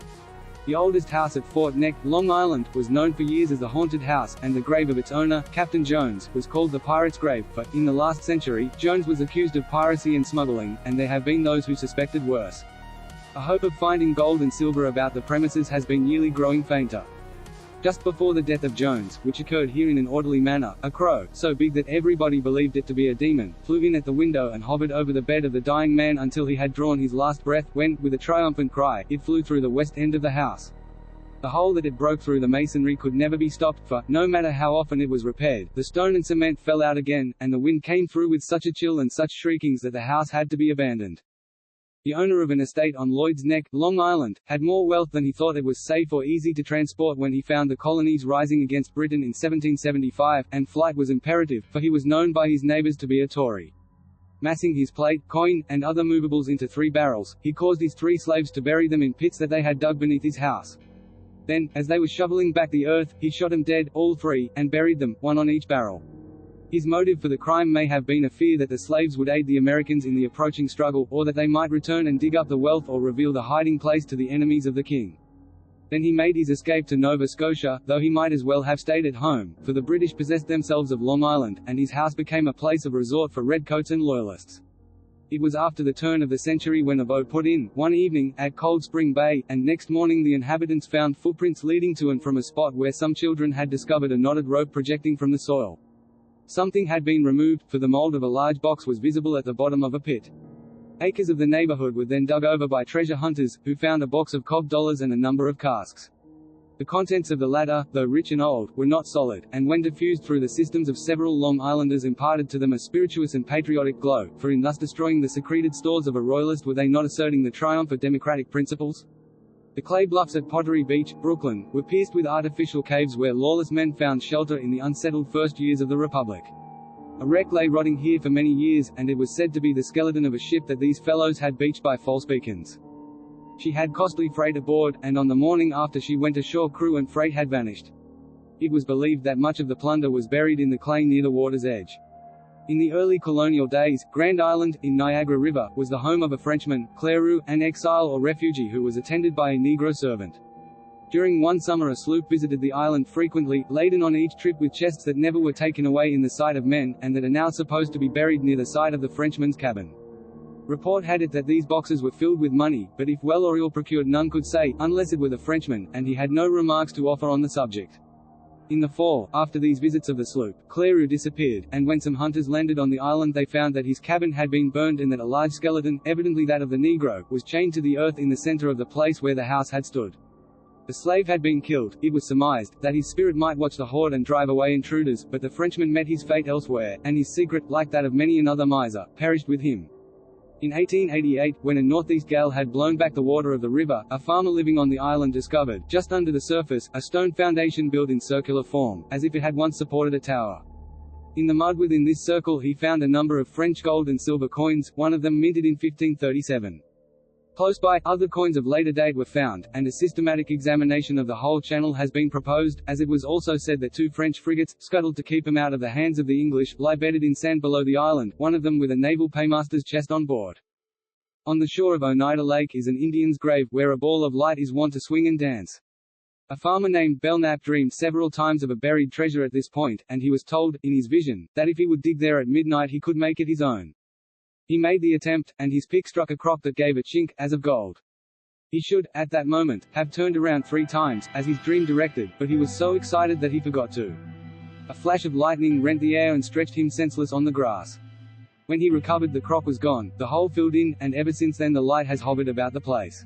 The oldest house at Fort Neck, Long Island, was known for years as the Haunted House, and the grave of its owner, Captain Jones, was called the Pirate's Grave, for, in the last century, Jones was accused of piracy and smuggling, and there have been those who suspected worse. A hope of finding gold and silver about the premises has been yearly growing fainter. Just before the death of Jones, which occurred here in an orderly manner, a crow, so big that everybody believed it to be a demon, flew in at the window and hovered over the bed of the dying man until he had drawn his last breath, when, with a triumphant cry, it flew through the west end of the house. The hole that it broke through the masonry could never be stopped, for, no matter how often it was repaired, the stone and cement fell out again, and the wind came through with such a chill and such shriekings that the house had to be abandoned. The owner of an estate on Lloyd's Neck, Long Island, had more wealth than he thought it was safe or easy to transport when he found the colonies rising against Britain in 1775, and flight was imperative, for he was known by his neighbors to be a Tory. Massing his plate, coin, and other movables into 3 barrels, he caused his 3 slaves to bury them in pits that they had dug beneath his house. Then, as they were shoveling back the earth, he shot them dead, all 3, and buried them, 1 on each barrel. His motive for the crime may have been a fear that the slaves would aid the Americans in the approaching struggle, or that they might return and dig up the wealth or reveal the hiding place to the enemies of the king. Then he made his escape to Nova Scotia, though he might as well have stayed at home, for the British possessed themselves of Long Island, and his house became a place of resort for redcoats and loyalists. It was after the turn of the century when a boat put in, one evening, at Cold Spring Bay, and next morning the inhabitants found footprints leading to and from a spot where some children had discovered a knotted rope projecting from the soil. Something had been removed, for the mold of a large box was visible at the bottom of a pit. Acres of the neighborhood were then dug over by treasure hunters, who found a box of cob dollars and a number of casks. The contents of the latter, though rich and old, were not solid, and when diffused through the systems of several Long Islanders imparted to them a spirituous and patriotic glow, for in thus destroying the secreted stores of a royalist were they not asserting the triumph of democratic principles? The clay bluffs at Pottery Beach, Brooklyn, were pierced with artificial caves where lawless men found shelter in the unsettled first years of the Republic. A wreck lay rotting here for many years, and it was said to be the skeleton of a ship that these fellows had beached by false beacons. She had costly freight aboard, and on the morning after she went ashore crew and freight had vanished. It was believed that much of the plunder was buried in the clay near the water's edge. In the early colonial days, Grand Island, in Niagara River, was the home of a Frenchman, Cleroux, an exile or refugee who was attended by a Negro servant. During one summer a sloop visited the island frequently, laden on each trip with chests that never were taken away in the sight of men, and that are now supposed to be buried near the site of the Frenchman's cabin. Report had it that these boxes were filled with money, but if well or ill procured none could say, unless it were the Frenchman, and he had no remarks to offer on the subject. In the fall, after these visits of the sloop, Cleroux disappeared, and when some hunters landed on the island they found that his cabin had been burned and that a large skeleton, evidently that of the Negro, was chained to the earth in the center of the place where the house had stood. The slave had been killed. It was surmised that his spirit might watch the horde and drive away intruders, but the Frenchman met his fate elsewhere, and his secret, like that of many another miser, perished with him. In 1888, when a northeast gale had blown back the water of the river, a farmer living on the island discovered, just under the surface, a stone foundation built in circular form, as if it had once supported a tower. In the mud within this circle he found a number of French gold and silver coins, one of them minted in 1537. Close by, other coins of later date were found, and a systematic examination of the whole channel has been proposed, as it was also said that 2 French frigates, scuttled to keep them out of the hands of the English, lie bedded in sand below the island, one of them with a naval paymaster's chest on board. On the shore of Oneida Lake is an Indian's grave, where a ball of light is wont to swing and dance. A farmer named Belknap dreamed several times of a buried treasure at this point, and he was told, in his vision, that if he would dig there at midnight he could make it his own. He made the attempt, and his pick struck a crop that gave a chink, as of gold. He should, at that moment, have turned around 3 times, as his dream directed, but he was so excited that he forgot to. A flash of lightning rent the air and stretched him senseless on the grass. When he recovered the crop was gone, the hole filled in, and ever since then the light has hovered about the place.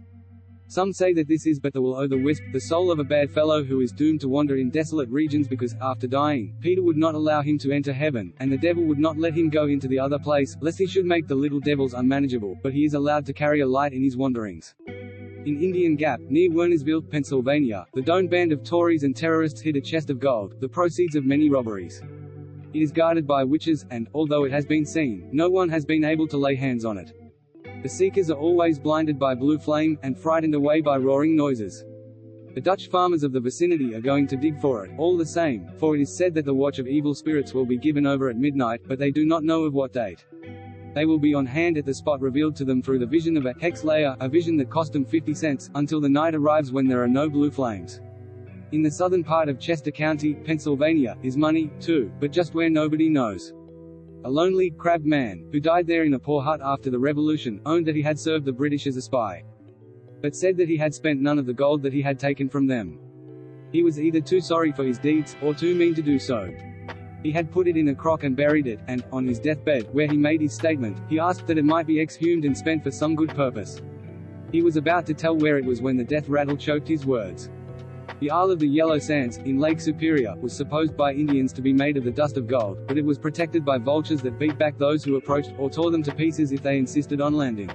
Some say that this is but the will-o'-the-wisp, the soul of a bad fellow who is doomed to wander in desolate regions because, after dying, Peter would not allow him to enter heaven, and the devil would not let him go into the other place, lest he should make the little devils unmanageable, but he is allowed to carry a light in his wanderings. In Indian Gap, near Wernersville, Pennsylvania, the Doane band of Tories and terrorists hid a chest of gold, the proceeds of many robberies. It is guarded by witches, and, although it has been seen, no one has been able to lay hands on it. The seekers are always blinded by blue flame, and frightened away by roaring noises. The Dutch farmers of the vicinity are going to dig for it, all the same, for it is said that the watch of evil spirits will be given over at midnight, but they do not know of what date. They will be on hand at the spot revealed to them through the vision of a hex layer, a vision that cost them 50 cents, until the night arrives when there are no blue flames. In the southern part of Chester County, Pennsylvania, is money, too, but just where nobody knows. A lonely, crabbed man, who died there in a poor hut after the Revolution, owned that he had served the British as a spy, but said that he had spent none of the gold that he had taken from them. He was either too sorry for his deeds, or too mean to do so. He had put it in a crock and buried it, and, on his deathbed, where he made his statement, he asked that it might be exhumed and spent for some good purpose. He was about to tell where it was when the death rattle choked his words. The Isle of the Yellow Sands, in Lake Superior, was supposed by Indians to be made of the dust of gold, but it was protected by vultures that beat back those who approached, or tore them to pieces if they insisted on landing.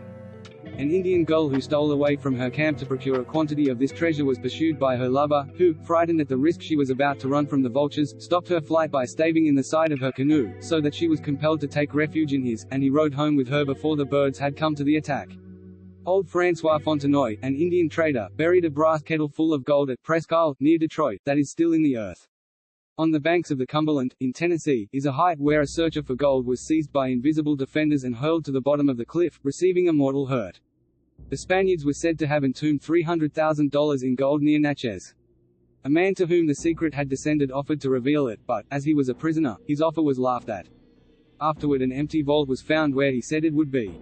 An Indian girl who stole away from her camp to procure a quantity of this treasure was pursued by her lover, who, frightened at the risk she was about to run from the vultures, stopped her flight by staving in the side of her canoe, so that she was compelled to take refuge in his, and he rode home with her before the birds had come to the attack. Old François Fontenoy, an Indian trader, buried a brass kettle full of gold at Presque Isle, near Detroit, that is still in the earth. On the banks of the Cumberland, in Tennessee, is a height where a searcher for gold was seized by invisible defenders and hurled to the bottom of the cliff, receiving a mortal hurt. The Spaniards were said to have entombed $300,000 in gold near Natchez. A man to whom the secret had descended offered to reveal it, but, as he was a prisoner, his offer was laughed at. Afterward an empty vault was found where he said it would be.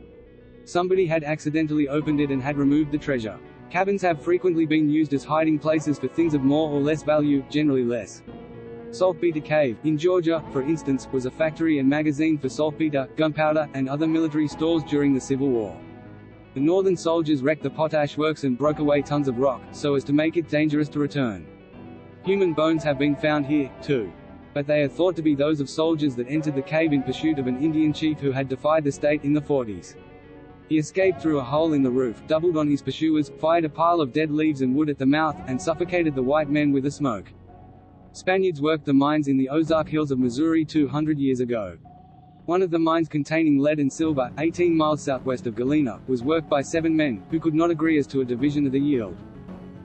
Somebody had accidentally opened it and had removed the treasure. Cabins have frequently been used as hiding places for things of more or less value, generally less. Saltpeter Cave, in Georgia, for instance, was a factory and magazine for saltpeter, gunpowder, and other military stores during the Civil War. The Northern soldiers wrecked the potash works and broke away tons of rock, so as to make it dangerous to return. Human bones have been found here, too. But they are thought to be those of soldiers that entered the cave in pursuit of an Indian chief who had defied the state in the 40s. He escaped through a hole in the roof, doubled on his pursuers, fired a pile of dead leaves and wood at the mouth, and suffocated the white men with the smoke. Spaniards worked the mines in the Ozark Hills of Missouri 200 years ago. One of the mines, containing lead and silver, 18 miles southwest of Galena, was worked by 7 men, who could not agree as to a division of the yield.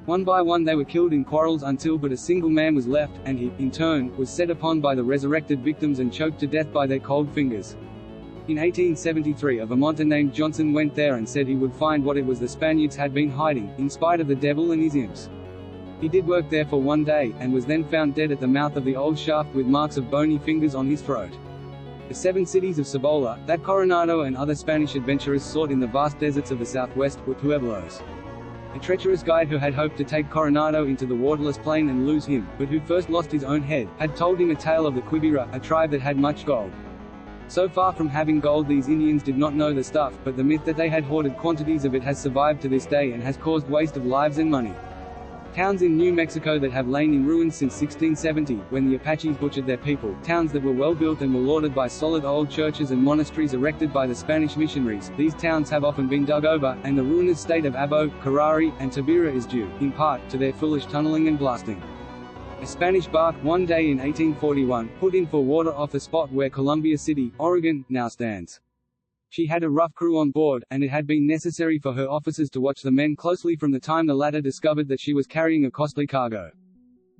One by one they were killed in quarrels until but a single man was left, and he, in turn, was set upon by the resurrected victims and choked to death by their cold fingers. In 1873 a Vermonter named Johnson went there and said he would find what it was the Spaniards had been hiding, in spite of the devil and his imps. He did work there for 1 day, and was then found dead at the mouth of the old shaft with marks of bony fingers on his throat. The 7 cities of Cibola, that Coronado and other Spanish adventurers sought in the vast deserts of the southwest, were pueblos. A treacherous guide who had hoped to take Coronado into the waterless plain and lose him, but who first lost his own head, had told him a tale of the Quibira, a tribe that had much gold. So far from having gold, these Indians did not know the stuff, but the myth that they had hoarded quantities of it has survived to this day and has caused waste of lives and money. Towns in New Mexico that have lain in ruins since 1670, when the Apaches butchered their people, towns that were well built and were lauded by solid old churches and monasteries erected by the Spanish missionaries, these towns have often been dug over, and the ruinous state of Abo, Carrari, and Tabira is due, in part, to their foolish tunneling and blasting. A Spanish bark, one day in 1841, put in for water off the spot where Columbia City, Oregon, now stands. She had a rough crew on board, and it had been necessary for her officers to watch the men closely from the time the latter discovered that she was carrying a costly cargo.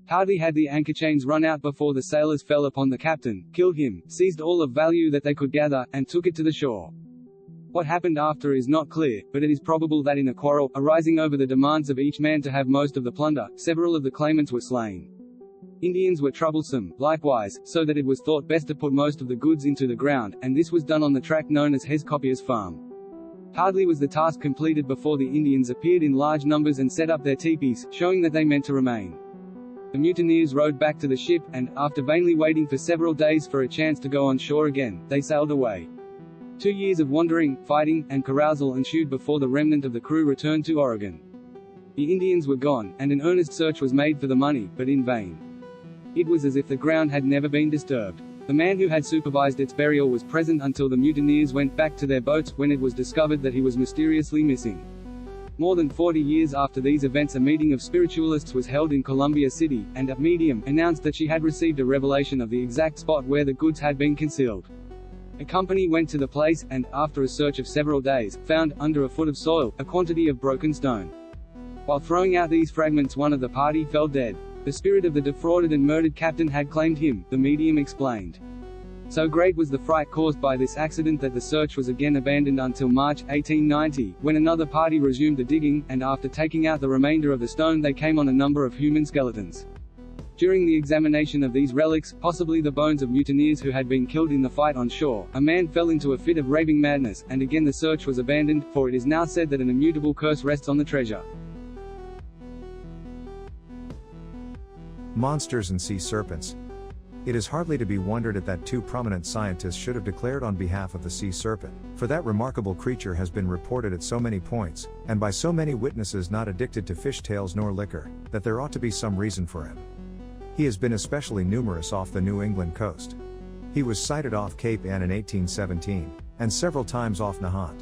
Hardly had the anchor chains run out before the sailors fell upon the captain, killed him, seized all of value that they could gather, and took it to the shore. What happened after is not clear, but it is probable that in a quarrel, arising over the demands of each man to have most of the plunder, several of the claimants were slain. Indians were troublesome, likewise, so that it was thought best to put most of the goods into the ground, and this was done on the tract known as Hescopier's Farm. Hardly was the task completed before the Indians appeared in large numbers and set up their teepees, showing that they meant to remain. The mutineers rowed back to the ship, and, after vainly waiting for several days for a chance to go on shore again, they sailed away. 2 years of wandering, fighting, and carousal ensued before the remnant of the crew returned to Oregon. The Indians were gone, and an earnest search was made for the money, but in vain. It was as if the ground had never been disturbed. The man who had supervised its burial was present until the mutineers went back to their boats, when it was discovered that he was mysteriously missing. More than 40 years after these events, a meeting of spiritualists was held in Columbia City, and a medium announced that she had received a revelation of the exact spot where the goods had been concealed. A company went to the place, and, after a search of several days, found, under a foot of soil, a quantity of broken stone. While throwing out these fragments, one of the party fell dead. The spirit of the defrauded and murdered captain had claimed him, the medium explained. So great was the fright caused by this accident that the search was again abandoned until March 1890, when another party resumed the digging, and after taking out the remainder of the stone they came on a number of human skeletons. During the examination of these relics, possibly the bones of mutineers who had been killed in the fight on shore, a man fell into a fit of raving madness, and again the search was abandoned, for it is now said that an immutable curse rests on the treasure. Monsters and sea serpents. It is hardly to be wondered at that two prominent scientists should have declared on behalf of the sea serpent, for that remarkable creature has been reported at so many points, and by so many witnesses not addicted to fish tails nor liquor, that there ought to be some reason for him. He has been especially numerous off the New England coast. He was sighted off Cape Ann in 1817, and several times off Nahant.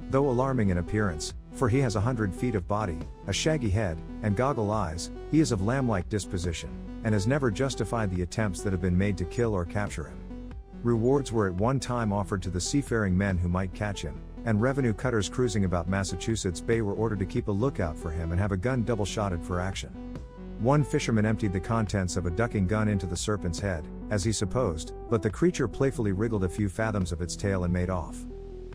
Though alarming in appearance, for he has 100 feet of body, a shaggy head, and goggle eyes, he is of lamb-like disposition, and has never justified the attempts that have been made to kill or capture him. Rewards were at one time offered to the seafaring men who might catch him, and revenue cutters cruising about Massachusetts Bay were ordered to keep a lookout for him and have a gun double-shotted for action. One fisherman emptied the contents of a ducking gun into the serpent's head, as he supposed, but the creature playfully wriggled a few fathoms of its tail and made off.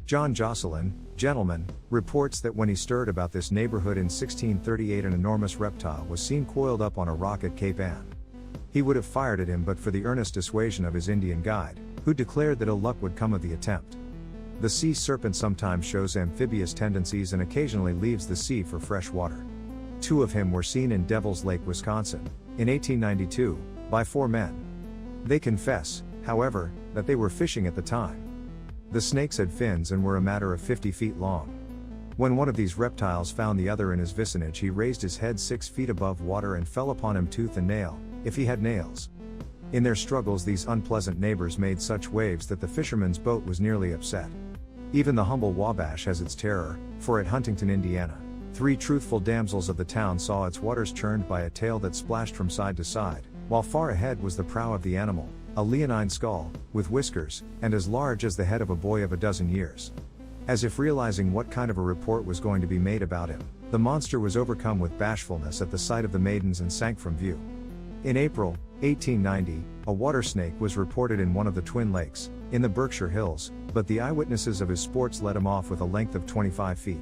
John Jocelyn, gentleman, reports that when he stirred about this neighborhood in 1638 an enormous reptile was seen coiled up on a rock at Cape Ann. He would have fired at him but for the earnest dissuasion of his Indian guide, who declared that ill luck would come of the attempt. The sea serpent sometimes shows amphibious tendencies and occasionally leaves the sea for fresh water. Two of him were seen in Devil's Lake, Wisconsin, in 1892, by 4 men. They confess, however, that they were fishing at the time. The snakes had fins and were a matter of 50 feet long. When one of these reptiles found the other in his vicinage, he raised his head 6 feet above water and fell upon him tooth and nail, if he had nails. In their struggles these unpleasant neighbors made such waves that the fisherman's boat was nearly upset. Even the humble Wabash has its terror, for at Huntington, Indiana, 3 truthful damsels of the town saw its waters churned by a tail that splashed from side to side, while far ahead was the prow of the animal, a leonine skull, with whiskers, and as large as the head of a boy of a dozen years. As if realizing what kind of a report was going to be made about him, the monster was overcome with bashfulness at the sight of the maidens and sank from view. In April 1890, a water snake was reported in one of the Twin Lakes, in the Berkshire Hills, but the eyewitnesses of his sports let him off with a length of 25 feet.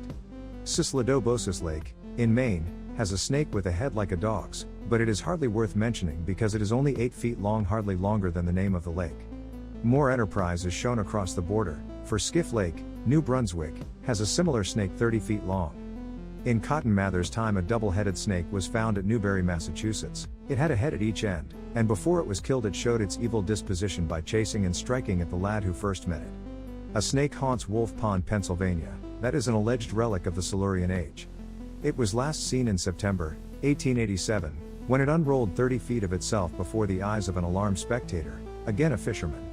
Sisladobosis Lake, in Maine, has a snake with a head like a dog's, but it is hardly worth mentioning because it is only 8 feet long, hardly longer than the name of the lake. More enterprise is shown across the border, for Skiff Lake, New Brunswick, has a similar snake 30 feet long. In Cotton Mather's time a double-headed snake was found at Newbury, Massachusetts. It had a head at each end, and before it was killed it showed its evil disposition by chasing and striking at the lad who first met it. A snake haunts Wolf Pond, Pennsylvania, that is an alleged relic of the Silurian age. It was last seen in September 1887, when it unrolled 30 feet of itself before the eyes of an alarmed spectator, again a fisherman.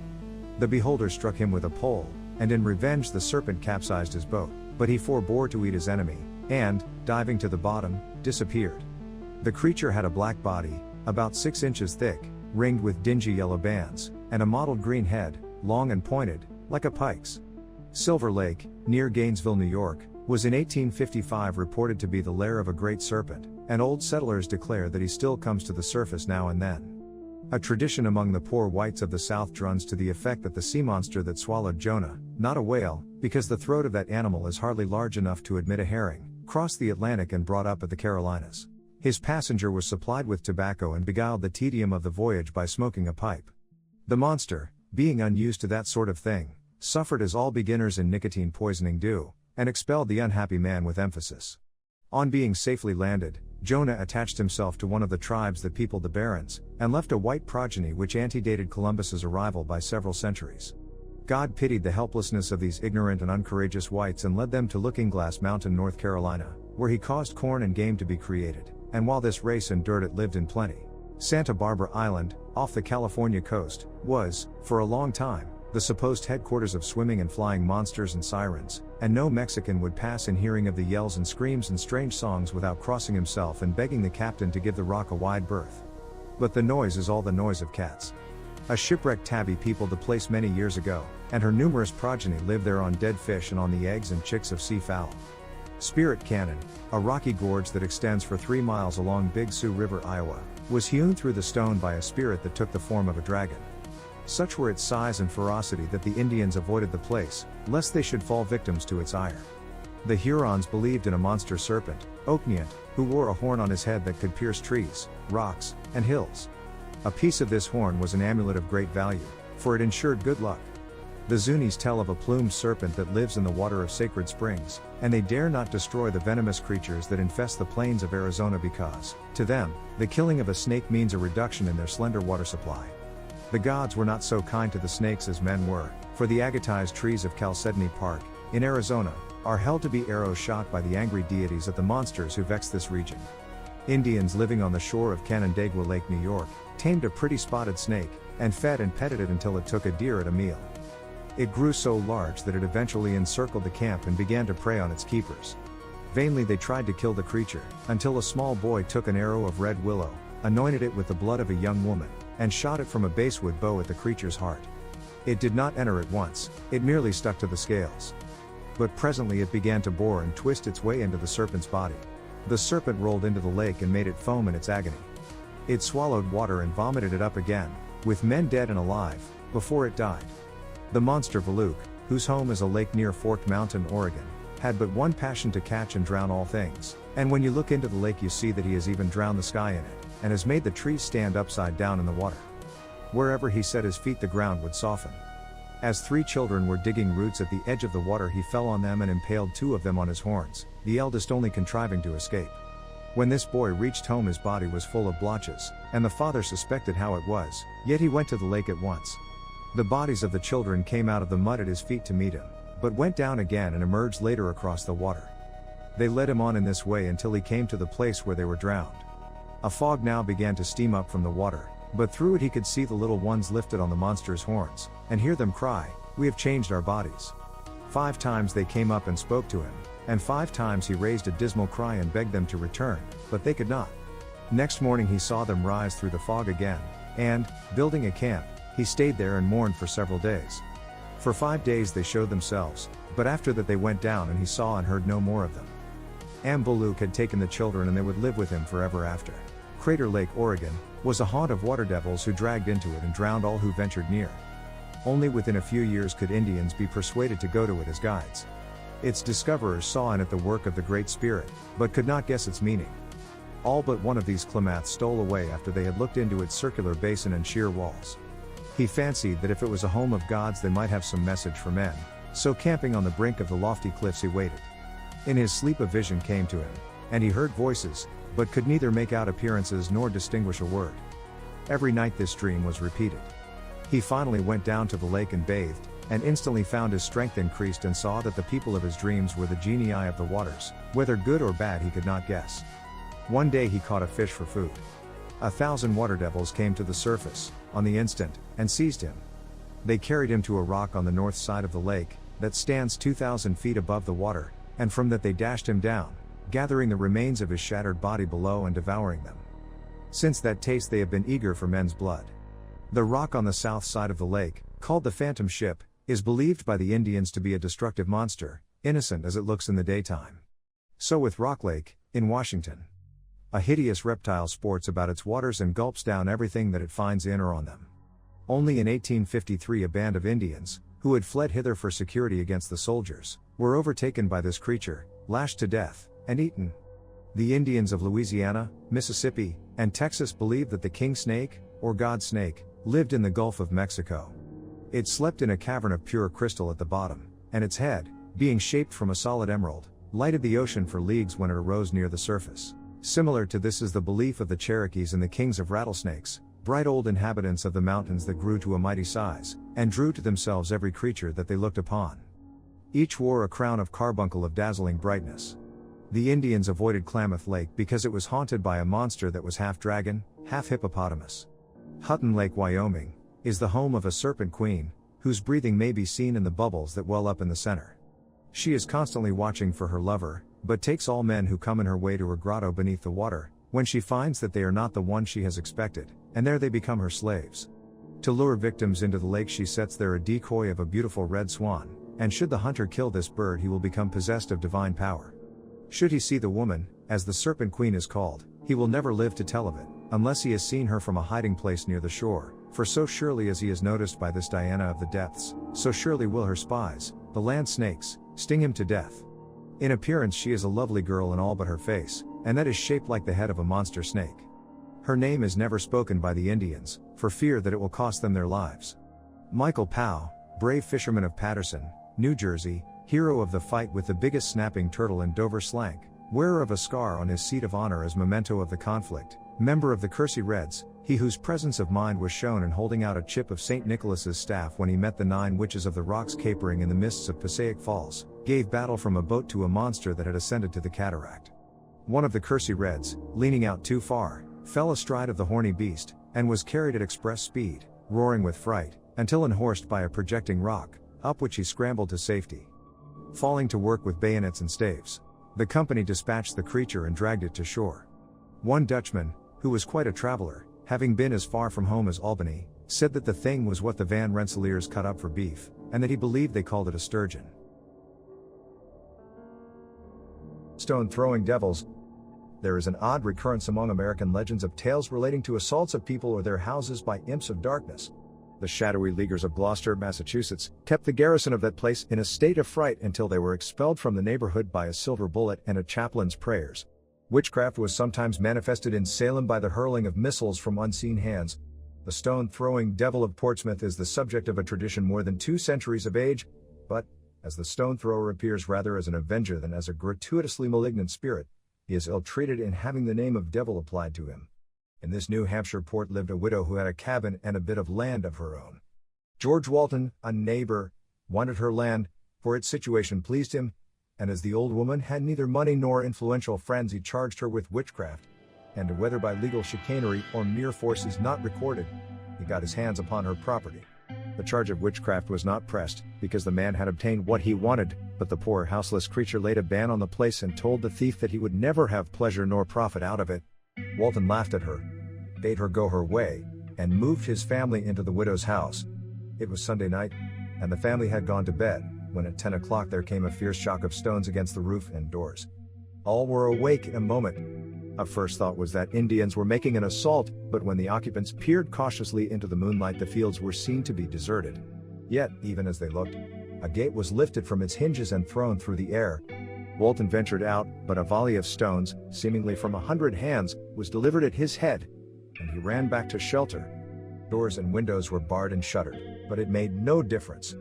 The beholder struck him with a pole, and in revenge the serpent capsized his boat, but he forbore to eat his enemy, and, diving to the bottom, disappeared. The creature had a black body, about 6 inches thick, ringed with dingy yellow bands, and a mottled green head, long and pointed, like a pike's. Silver Lake, near Gainesville, New York, was in 1855 reported to be the lair of a great serpent, and old settlers declare that he still comes to the surface now and then. A tradition among the poor whites of the South runs to the effect that the sea monster that swallowed Jonah, not a whale, because the throat of that animal is hardly large enough to admit a herring, crossed the Atlantic and brought up at the Carolinas. His passenger was supplied with tobacco and beguiled the tedium of the voyage by smoking a pipe. The monster, being unused to that sort of thing, suffered as all beginners in nicotine poisoning do, and expelled the unhappy man with emphasis. On being safely landed, Jonah attached himself to one of the tribes that peopled the Barrens, and left a white progeny which antedated Columbus's arrival by several centuries. God pitied the helplessness of these ignorant and uncourageous whites and led them to Looking-Glass Mountain, North Carolina, where he caused corn and game to be created, and while this race endured it lived in plenty. Santa Barbara Island, off the California coast, was, for a long time, the supposed headquarters of swimming and flying monsters and sirens, and no Mexican would pass in hearing of the yells and screams and strange songs without crossing himself and begging the captain to give the rock a wide berth. But the noise is all the noise of cats. A shipwrecked tabby peopled the place many years ago, and her numerous progeny live there on dead fish and on the eggs and chicks of sea fowl. Spirit Canyon, a rocky gorge that extends for 3 miles along Big Sioux River, Iowa, was hewn through the stone by a spirit that took the form of a dragon. Such were its size and ferocity that the Indians avoided the place, lest they should fall victims to its ire. The Hurons believed in a monster serpent, Okneant, who wore a horn on his head that could pierce trees, rocks, and hills. A piece of this horn was an amulet of great value, for it ensured good luck. The Zunis tell of a plumed serpent that lives in the water of sacred springs, and they dare not destroy the venomous creatures that infest the plains of Arizona because, to them, the killing of a snake means a reduction in their slender water supply. The gods were not so kind to the snakes as men were, for the agatized trees of Chalcedony Park, in Arizona, are held to be arrows shot by the angry deities at the monsters who vex this region. Indians living on the shore of Canandaigua Lake, New York, tamed a pretty spotted snake, and fed and petted it until it took a deer at a meal. It grew so large that it eventually encircled the camp and began to prey on its keepers. Vainly they tried to kill the creature, until a small boy took an arrow of red willow, anointed it with the blood of a young woman, and shot it from a basswood bow at the creature's heart. It did not enter at once, it merely stuck to the scales. But presently it began to bore and twist its way into the serpent's body. The serpent rolled into the lake and made it foam in its agony. It swallowed water and vomited it up again, with men dead and alive, before it died. The monster Valuk, whose home is a lake near Forked Mountain, Oregon, had but one passion: to catch and drown all things, and when you look into the lake you see that he has even drowned the sky in it, and has made the trees stand upside down in the water. Wherever he set his feet the ground would soften. As 3 children were digging roots at the edge of the water he fell on them and impaled 2 of them on his horns, the eldest only contriving to escape. When this boy reached home his body was full of blotches, and the father suspected how it was, yet he went to the lake at once. The bodies of the children came out of the mud at his feet to meet him, but went down again and emerged later across the water. They led him on in this way until he came to the place where they were drowned. A fog now began to steam up from the water, but through it he could see the little ones lifted on the monster's horns, and hear them cry, "We have changed our bodies." 5 times they came up and spoke to him, and 5 times he raised a dismal cry and begged them to return, but they could not. Next morning he saw them rise through the fog again, and, building a camp, he stayed there and mourned for several days. For 5 days they showed themselves, but after that they went down and he saw and heard no more of them. Amboluk had taken the children and they would live with him forever after. Crater Lake, Oregon, was a haunt of water devils who dragged into it and drowned all who ventured near. Only within a few years could Indians be persuaded to go to it as guides. Its discoverers saw in it the work of the Great Spirit, but could not guess its meaning. All but one of these Klamaths stole away after they had looked into its circular basin and sheer walls. He fancied that if it was a home of gods they might have some message for men, so camping on the brink of the lofty cliffs he waited. In his sleep a vision came to him, and he heard voices, but could neither make out appearances nor distinguish a word. Every night this dream was repeated. He finally went down to the lake and bathed, and instantly found his strength increased and saw that the people of his dreams were the genii of the waters, whether good or bad he could not guess. One day he caught a fish for food. 1,000 water devils came to the surface, on the instant, and seized him. They carried him to a rock on the north side of the lake, that stands 2,000 feet above the water, and from that they dashed him down, gathering the remains of his shattered body below and devouring them. Since that taste they have been eager for men's blood. The rock on the south side of the lake, called the Phantom Ship, is believed by the Indians to be a destructive monster, innocent as it looks in the daytime. So with Rock Lake, in Washington. A hideous reptile sports about its waters and gulps down everything that it finds in or on them. Only in 1853 a band of Indians, who had fled hither for security against the soldiers, were overtaken by this creature, lashed to death, and eaten. The Indians of Louisiana, Mississippi, and Texas believed that the king snake, or god snake, lived in the Gulf of Mexico. It slept in a cavern of pure crystal at the bottom, and its head, being shaped from a solid emerald, lighted the ocean for leagues when it arose near the surface. Similar to this is the belief of the Cherokees and the kings of rattlesnakes, bright old inhabitants of the mountains that grew to a mighty size, and drew to themselves every creature that they looked upon. Each wore a crown of carbuncle of dazzling brightness. The Indians avoided Klamath Lake because it was haunted by a monster that was half dragon, half hippopotamus. Hutton Lake, Wyoming, is the home of a serpent queen, whose breathing may be seen in the bubbles that well up in the center. She is constantly watching for her lover, but takes all men who come in her way to her grotto beneath the water, when she finds that they are not the one she has expected, and there they become her slaves. To lure victims into the lake, she sets there a decoy of a beautiful red swan, and should the hunter kill this bird, he will become possessed of divine power. Should he see the woman, as the Serpent Queen is called, he will never live to tell of it, unless he has seen her from a hiding place near the shore, for so surely as he is noticed by this Diana of the depths, so surely will her spies, the land snakes, sting him to death. In appearance she is a lovely girl in all but her face, and that is shaped like the head of a monster snake. Her name is never spoken by the Indians, for fear that it will cost them their lives. Michael Powell, brave fisherman of Paterson, New Jersey, hero of the fight with the biggest snapping turtle in Dover Slank, wearer of a scar on his seat of honor as memento of the conflict, member of the Kersey Reds, he whose presence of mind was shown in holding out a chip of St. Nicholas's staff when he met the 9 witches of the rocks capering in the mists of Passaic Falls, gave battle from a boat to a monster that had ascended to the cataract. One of the Kersey Reds, leaning out too far, fell astride of the horny beast, and was carried at express speed, roaring with fright, until unhorsed by a projecting rock, up which he scrambled to safety. Falling to work with bayonets and staves, the company dispatched the creature and dragged it to shore. One Dutchman, who was quite a traveler, having been as far from home as Albany, said that the thing was what the Van Rensselaers cut up for beef, and that he believed they called it a sturgeon. Stone-throwing devils. There is an odd recurrence among American legends of tales relating to assaults of people or their houses by imps of darkness. The shadowy Leaguers of Gloucester, Massachusetts, kept the garrison of that place in a state of fright until they were expelled from the neighborhood by a silver bullet and a chaplain's prayers. Witchcraft was sometimes manifested in Salem by the hurling of missiles from unseen hands. The stone-throwing devil of Portsmouth is the subject of a tradition more than 2 centuries of age, but, as the stone-thrower appears rather as an avenger than as a gratuitously malignant spirit, he is ill-treated in having the name of devil applied to him. In this New Hampshire port lived a widow who had a cabin and a bit of land of her own. George Walton, a neighbor, wanted her land, for its situation pleased him, and as the old woman had neither money nor influential friends, he charged her with witchcraft, and whether by legal chicanery or mere force is not recorded, he got his hands upon her property. The charge of witchcraft was not pressed, because the man had obtained what he wanted, but the poor houseless creature laid a ban on the place and told the thief that he would never have pleasure nor profit out of it. Walton laughed at her, bade her go her way, and moved his family into the widow's house. It was Sunday night, and the family had gone to bed, when at 10 o'clock there came a fierce shock of stones against the roof and doors. All were awake in a moment. A first thought was that Indians were making an assault, but when the occupants peered cautiously into the moonlight, the fields were seen to be deserted. Yet, even as they looked, a gate was lifted from its hinges and thrown through the air. Walton ventured out, but a volley of stones, seemingly from 100 hands, was delivered at his head, and he ran back to shelter. Doors and windows were barred and shuttered, but it made no difference.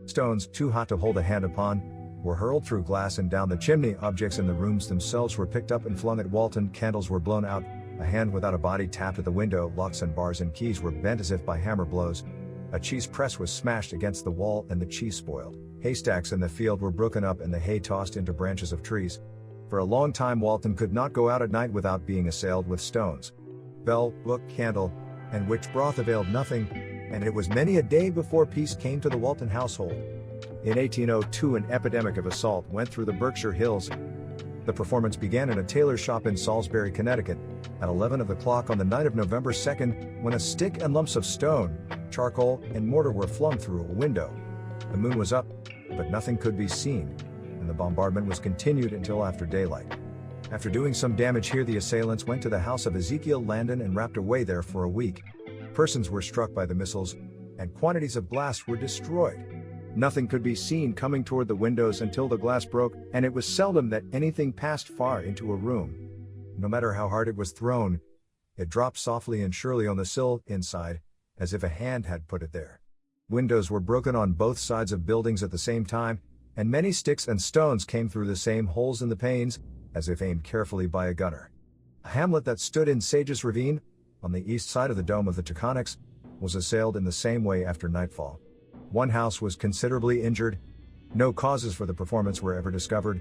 Stones, too hot to hold a hand upon, were hurled through glass and down the chimney. Objects in the rooms themselves were picked up and flung at Walton. Candles were blown out. A hand without a body tapped at the window. Locks and bars and keys were bent as if by hammer blows. A cheese press was smashed against the wall and the cheese spoiled. Haystacks in the field were broken up and the hay tossed into branches of trees. For a long time Walton could not go out at night without being assailed with stones. Bell, book, candle, and witch broth availed nothing, and it was many a day before peace came to the Walton household. In 1802 an epidemic of assault went through the Berkshire Hills. The performance began in a tailor's shop in Salisbury, Connecticut, at 11 of the clock on the night of November 2nd, when a stick and lumps of stone, charcoal, and mortar were flung through a window. The moon was up, but nothing could be seen, and the bombardment was continued until after daylight. After doing some damage here, the assailants went to the house of Ezekiel Landon and wrapped away there for a week. Persons were struck by the missiles, and quantities of glass were destroyed. Nothing could be seen coming toward the windows until the glass broke, and it was seldom that anything passed far into a room. No matter how hard it was thrown, it dropped softly and surely on the sill inside, as if a hand had put it there. Windows were broken on both sides of buildings at the same time, and many sticks and stones came through the same holes in the panes, as if aimed carefully by a gunner. A hamlet that stood in Sage's Ravine, on the east side of the Dome of the Taconics, was assailed in the same way after nightfall. One house was considerably injured. No causes for the performance were ever discovered,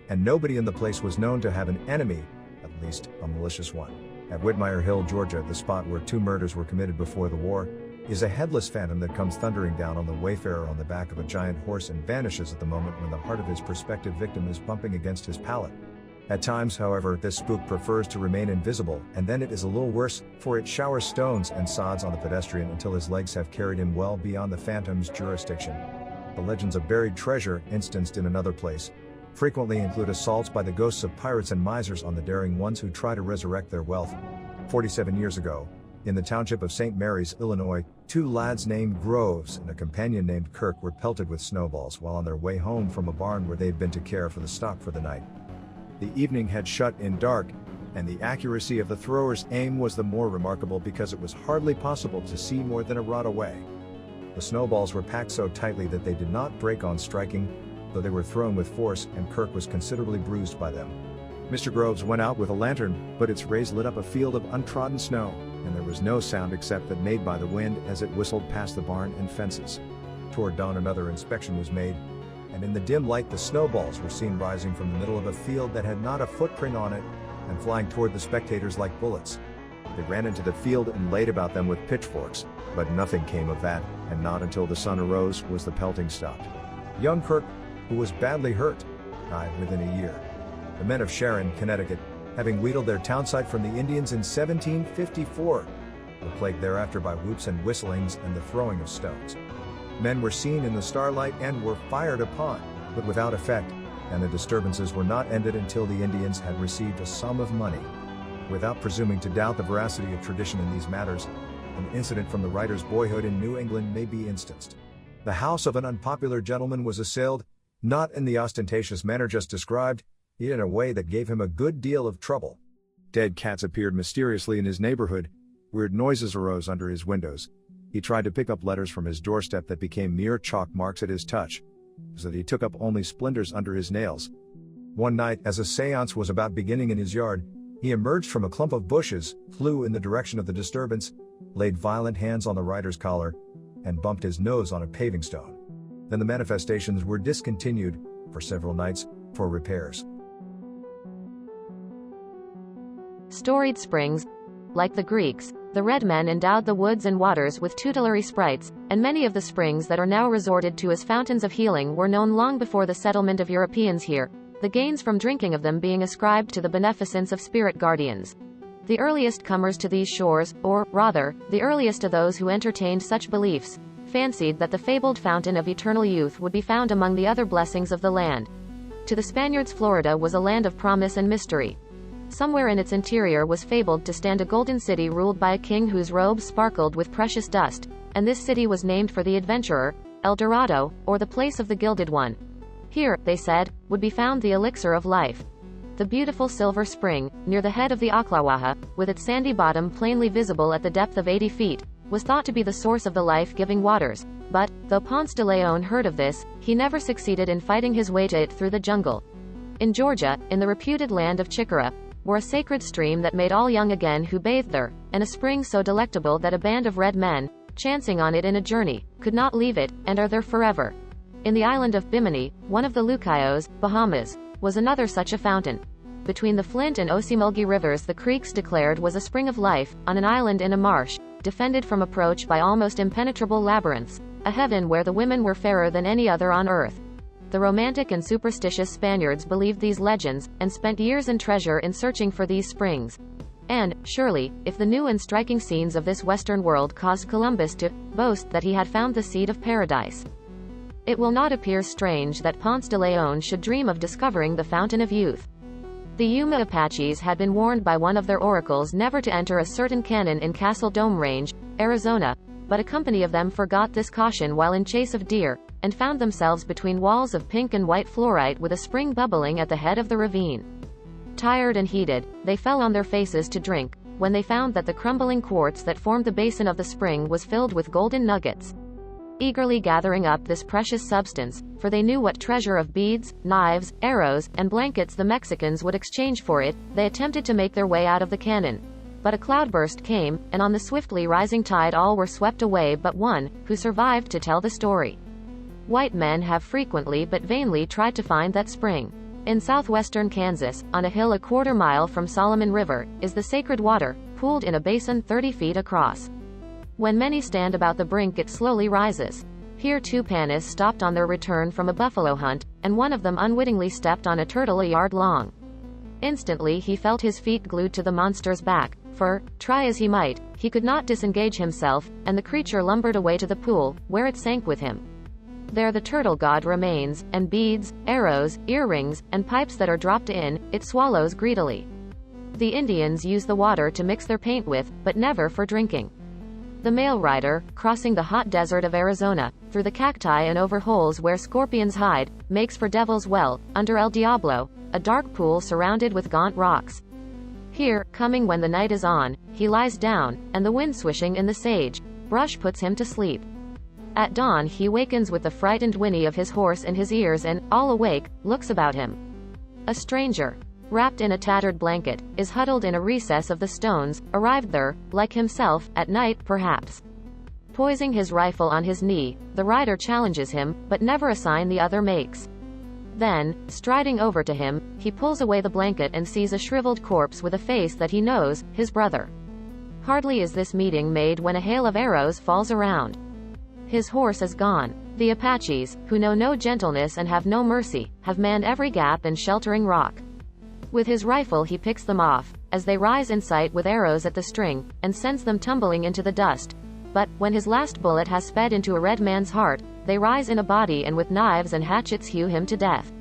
and nobody in the place was known to have an enemy, at least a malicious one. At Whitmire Hill, Georgia, the spot where 2 murders were committed before the war, is a headless phantom that comes thundering down on the wayfarer on the back of a giant horse and vanishes at the moment when the heart of his prospective victim is bumping against his palate. At times, however, this spook prefers to remain invisible, and then it is a little worse, for it showers stones and sods on the pedestrian until his legs have carried him well beyond the phantom's jurisdiction. The legends of buried treasure, instanced in another place, frequently include assaults by the ghosts of pirates and misers on the daring ones who try to resurrect their wealth. 47 years ago, in the township of St. Mary's, Illinois, 2 lads named Groves and a companion named Kirk were pelted with snowballs while on their way home from a barn where they'd been to care for the stock for the night. The evening had shut in dark, and the accuracy of the thrower's aim was the more remarkable because it was hardly possible to see more than a rod away. The snowballs were packed so tightly that they did not break on striking, though they were thrown with force, and Kirk was considerably bruised by them. Mr. Groves went out with a lantern, but its rays lit up a field of untrodden snow, and there was no sound except that made by the wind as it whistled past the barn and fences. Toward dawn another inspection was made, and in the dim light the snowballs were seen rising from the middle of a field that had not a footprint on it, and flying toward the spectators like bullets. They ran into the field and laid about them with pitchforks, but nothing came of that, and not until the sun arose was the pelting stopped. Young Kirk, who was badly hurt, died within a year. The men of Sharon, Connecticut, having wheedled their townsite from the Indians in 1754, were plagued thereafter by whoops and whistlings and the throwing of stones. Men were seen in the starlight and were fired upon, but without effect, and the disturbances were not ended until the Indians had received a sum of money. Without presuming to doubt the veracity of tradition in these matters, an incident from the writer's boyhood in New England may be instanced. The house of an unpopular gentleman was assailed, not in the ostentatious manner just described, yet in a way that gave him a good deal of trouble. Dead cats appeared mysteriously in his neighborhood, weird noises arose under his windows. He tried to pick up letters from his doorstep that became mere chalk marks at his touch, so that he took up only splinters under his nails. One night, as a seance was about beginning in his yard, he emerged from a clump of bushes, flew in the direction of the disturbance, laid violent hands on the rider's collar, and bumped his nose on a paving stone. Then the manifestations were discontinued, for several nights, for repairs. Storied Springs. Like the Greeks, the red men endowed the woods and waters with tutelary sprites, and many of the springs that are now resorted to as fountains of healing were known long before the settlement of Europeans here, the gains from drinking of them being ascribed to the beneficence of spirit guardians. The earliest comers to these shores, or, rather, the earliest of those who entertained such beliefs, fancied that the fabled fountain of eternal youth would be found among the other blessings of the land. To the Spaniards, Florida was a land of promise and mystery. Somewhere in its interior was fabled to stand a golden city ruled by a king whose robes sparkled with precious dust, and this city was named for the adventurer, El Dorado, or the place of the Gilded One. Here, they said, would be found the elixir of life. The beautiful silver spring, near the head of the Ocklawaha, with its sandy bottom plainly visible at the depth of 80 feet, was thought to be the source of the life-giving waters, but, though Ponce de Leon heard of this, he never succeeded in fighting his way to it through the jungle. In Georgia, in the reputed land of Chickara, were a sacred stream that made all young again who bathed there, and a spring so delectable that a band of red men, chancing on it in a journey, could not leave it, and are there forever. In the island of Bimini, one of the Lucayos, Bahamas, was another such a fountain. Between the Flint and Ocmulgee rivers the creeks declared was a spring of life, on an island in a marsh, defended from approach by almost impenetrable labyrinths, a heaven where the women were fairer than any other on earth. The romantic and superstitious Spaniards believed these legends, and spent years and treasure in searching for these springs. And, surely, if the new and striking scenes of this western world caused Columbus to boast that he had found the seed of paradise, it will not appear strange that Ponce de Leon should dream of discovering the fountain of youth. The Yuma Apaches had been warned by one of their oracles never to enter a certain canyon in Castle Dome Range, Arizona, but a company of them forgot this caution while in chase of deer, and found themselves between walls of pink and white fluorite with a spring bubbling at the head of the ravine. Tired and heated, they fell on their faces to drink, when they found that the crumbling quartz that formed the basin of the spring was filled with golden nuggets. Eagerly gathering up this precious substance, for they knew what treasure of beads, knives, arrows, and blankets the Mexicans would exchange for it, they attempted to make their way out of the canyon. But a cloudburst came, and on the swiftly rising tide all were swept away but one, who survived to tell the story. White men have frequently but vainly tried to find that spring. In southwestern Kansas, on a hill a quarter-mile from Solomon River, is the sacred water, pooled in a basin 30 feet across. When many stand about the brink it slowly rises. Here two Panis stopped on their return from a buffalo hunt, and one of them unwittingly stepped on a turtle a yard long. Instantly he felt his feet glued to the monster's back, for, try as he might, he could not disengage himself, and the creature lumbered away to the pool, where it sank with him. There the turtle god remains, and beads, arrows, earrings, and pipes that are dropped in, it swallows greedily. The Indians use the water to mix their paint with, but never for drinking. The male rider, crossing the hot desert of Arizona, through the cacti and over holes where scorpions hide, makes for Devil's Well, under El Diablo, a dark pool surrounded with gaunt rocks. Here, coming when the night is on, he lies down, and the wind swishing in the sage brush puts him to sleep. At dawn he wakens with the frightened whinny of his horse in his ears and, all awake, looks about him. A stranger, wrapped in a tattered blanket, is huddled in a recess of the stones, arrived there, like himself, at night, perhaps. Poising his rifle on his knee, the rider challenges him, but never a sign the other makes. Then, striding over to him, he pulls away the blanket and sees a shriveled corpse with a face that he knows, his brother. Hardly is this meeting made when a hail of arrows falls around. His horse is gone. The Apaches, who know no gentleness and have no mercy, have manned every gap and sheltering rock. With his rifle he picks them off, as they rise in sight with arrows at the string, and sends them tumbling into the dust. But, when his last bullet has sped into a red man's heart, they rise in a body and with knives and hatchets hew him to death.